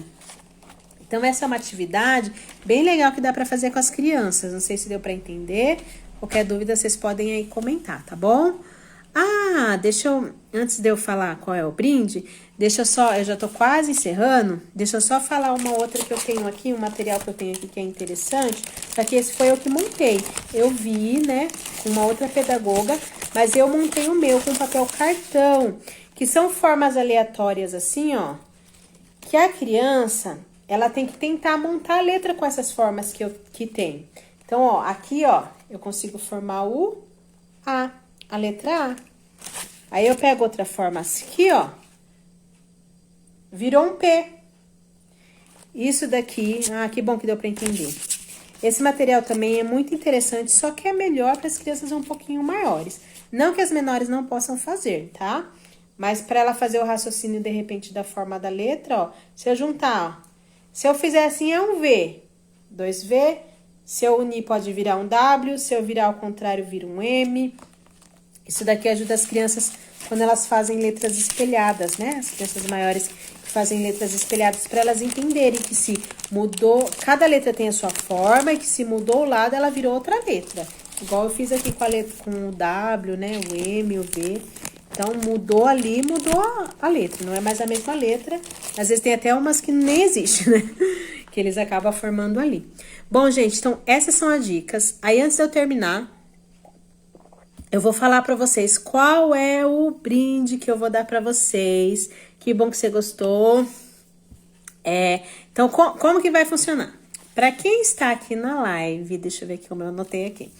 Então, essa é uma atividade bem legal que dá pra fazer com as crianças. Não sei se deu pra entender. Qualquer dúvida, vocês podem aí comentar, tá bom? Ah, antes de eu falar qual é o brinde, eu já tô quase encerrando, deixa eu só falar uma outra que eu tenho aqui, um material que eu tenho aqui que é interessante, só que esse foi eu que montei. Eu vi, né, com uma outra pedagoga, mas eu montei o meu com papel cartão, que são formas aleatórias assim, ó, que a criança, ela tem que tentar montar a letra com essas formas que tem. Então, ó, aqui, ó, eu consigo formar o a letra A. Aí eu pego outra forma aqui, ó. Virou um P. Isso daqui, que bom que deu pra entender. Esse material também é muito interessante, só que é melhor para as crianças um pouquinho maiores. Não que as menores não possam fazer, tá? Mas para ela fazer o raciocínio, de repente, da forma da letra, ó. Se eu juntar, ó. Se eu fizer assim, é um V. 2V. Se eu unir, pode virar um W. Se eu virar ao contrário, vira um M. Isso daqui ajuda as crianças quando elas fazem letras espelhadas, né? As crianças maiores que fazem letras espelhadas, para elas entenderem que se mudou, cada letra tem a sua forma e que se mudou o lado, ela virou outra letra. Igual eu fiz aqui com a letra, com o W, né? O M, o V. Então, mudou ali, mudou a letra. Não é mais a mesma letra. Às vezes tem até umas que nem existe, né? Que eles acabam formando ali. Bom, gente, então essas são as dicas. Aí, antes de eu terminar, eu vou falar pra vocês qual é o brinde que eu vou dar pra vocês. Que bom que você gostou. Então, como que vai funcionar? Pra quem está aqui na live, deixa eu ver aqui como eu anotei aqui.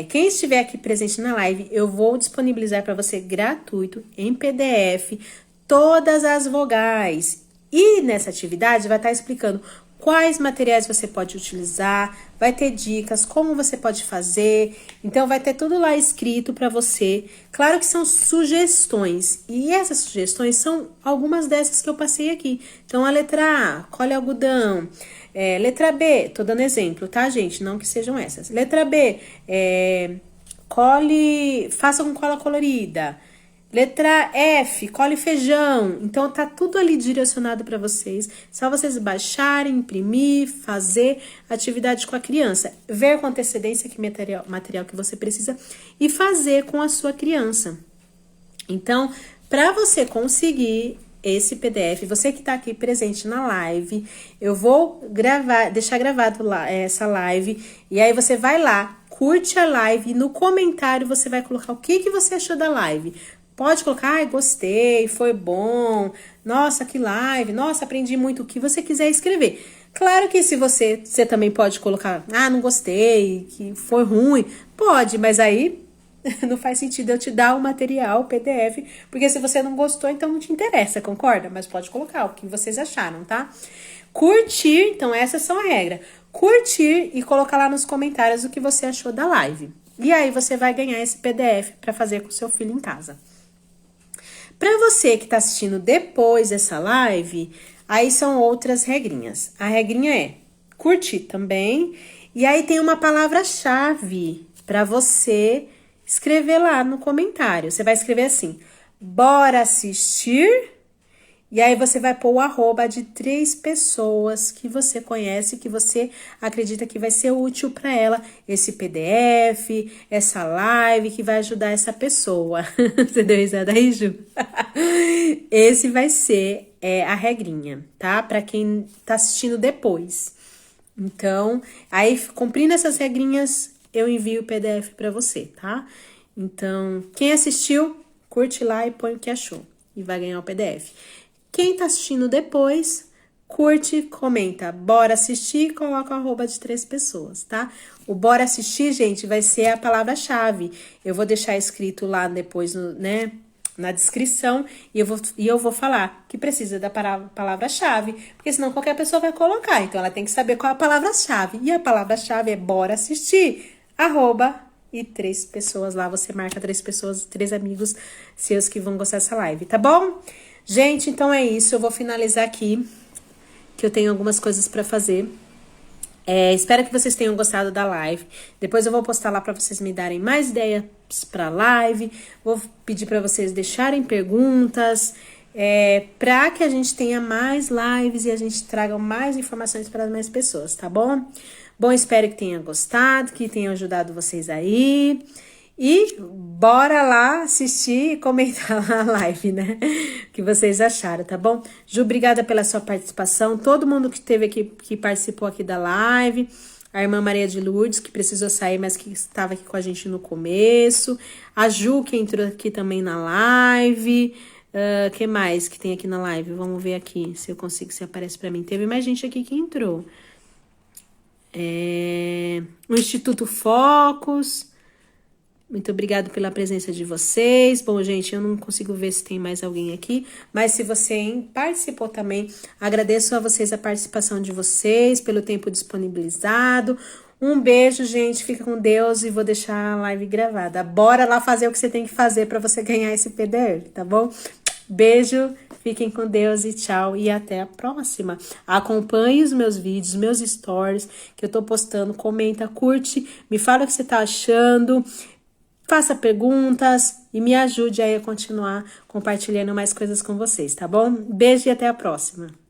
Quem estiver aqui presente na live, eu vou disponibilizar para você gratuito, em PDF, todas as vogais. E nessa atividade vai estar explicando quais materiais você pode utilizar, vai ter dicas, como você pode fazer. Então, vai ter tudo lá escrito para você. Claro que são sugestões. E essas sugestões são algumas dessas que eu passei aqui. Então, a letra A, colhe algodão. Letra B, tô dando exemplo, tá, gente? Não que sejam essas. Letra B, faça com cola colorida. Letra F, colhe feijão. Então, tá tudo ali direcionado para vocês. Só vocês baixarem, imprimir, fazer atividade com a criança. Ver com antecedência que material que você precisa e fazer com a sua criança. Então, para você conseguir esse PDF, você que tá aqui presente na live, eu vou deixar gravado lá essa live, e aí você vai lá, curte a live, e no comentário você vai colocar o que você achou da live. Pode colocar, gostei, foi bom, nossa, que live, nossa, aprendi muito, o que você quiser escrever. Claro que se você também pode colocar, não gostei, que foi ruim, pode, mas aí não faz sentido eu te dar o material, o PDF, porque se você não gostou, então não te interessa, concorda? Mas pode colocar o que vocês acharam, tá? Curtir, então essas são a regra. Curtir e colocar lá nos comentários o que você achou da live. E aí você vai ganhar esse PDF para fazer com o seu filho em casa. Para você que tá assistindo depois dessa live, aí são outras regrinhas. A regrinha é curtir também, e aí tem uma palavra-chave para você escrever lá no comentário. Você vai escrever assim, bora assistir, e aí você vai pôr o arroba de 3 pessoas que você conhece, que você acredita que vai ser útil para ela, esse PDF, essa live, que vai ajudar essa pessoa. Você deu risada aí, Ju? Esse vai ser a regrinha, tá? Para quem tá assistindo depois. Então, aí cumprindo essas regrinhas, eu envio o PDF para você, tá? Então, quem assistiu, curte lá e põe o que achou. E vai ganhar o PDF. Quem tá assistindo depois, curte, comenta, bora assistir, coloca o arroba de 3 pessoas, tá? O bora assistir, gente, vai ser a palavra-chave. Eu vou deixar escrito lá depois, né, na descrição, e eu vou falar que precisa da palavra-chave, porque senão qualquer pessoa vai colocar. Então, ela tem que saber qual é a palavra-chave. E a palavra-chave é bora assistir, arroba, e 3 pessoas lá. Você marca 3 pessoas, 3 amigos seus que vão gostar dessa live, tá bom? Gente, então é isso. Eu vou finalizar aqui, que eu tenho algumas coisas pra fazer. Espero que vocês tenham gostado da live. Depois eu vou postar lá para vocês me darem mais ideias para live. Vou pedir para vocês deixarem perguntas, para que a gente tenha mais lives e a gente traga mais informações para mais pessoas, tá bom? Bom, espero que tenha gostado, que tenha ajudado vocês aí. E bora lá assistir e comentar lá a live, né? O que vocês acharam, tá bom? Ju, obrigada pela sua participação. Todo mundo que esteve aqui, que participou aqui da live. A irmã Maria de Lourdes, que precisou sair, mas que estava aqui com a gente no começo. A Ju, que entrou aqui também na live. Que mais que tem aqui na live? Vamos ver aqui se eu consigo, se aparece pra mim. Teve mais gente aqui que entrou. O Instituto Focus. Muito obrigada pela presença de vocês. Bom, gente, eu não consigo ver se tem mais alguém aqui, mas se você participou também, agradeço a vocês a participação de vocês, pelo tempo disponibilizado. Um beijo, gente, fica com Deus e vou deixar a live gravada. Bora lá fazer o que você tem que fazer para você ganhar esse PDF, tá bom? Beijo, fiquem com Deus e tchau, e até a próxima. Acompanhe os meus vídeos, meus stories, que eu tô postando, comenta, curte, me fala o que você tá achando. Faça perguntas e me ajude aí a continuar compartilhando mais coisas com vocês, tá bom? Beijo e até a próxima.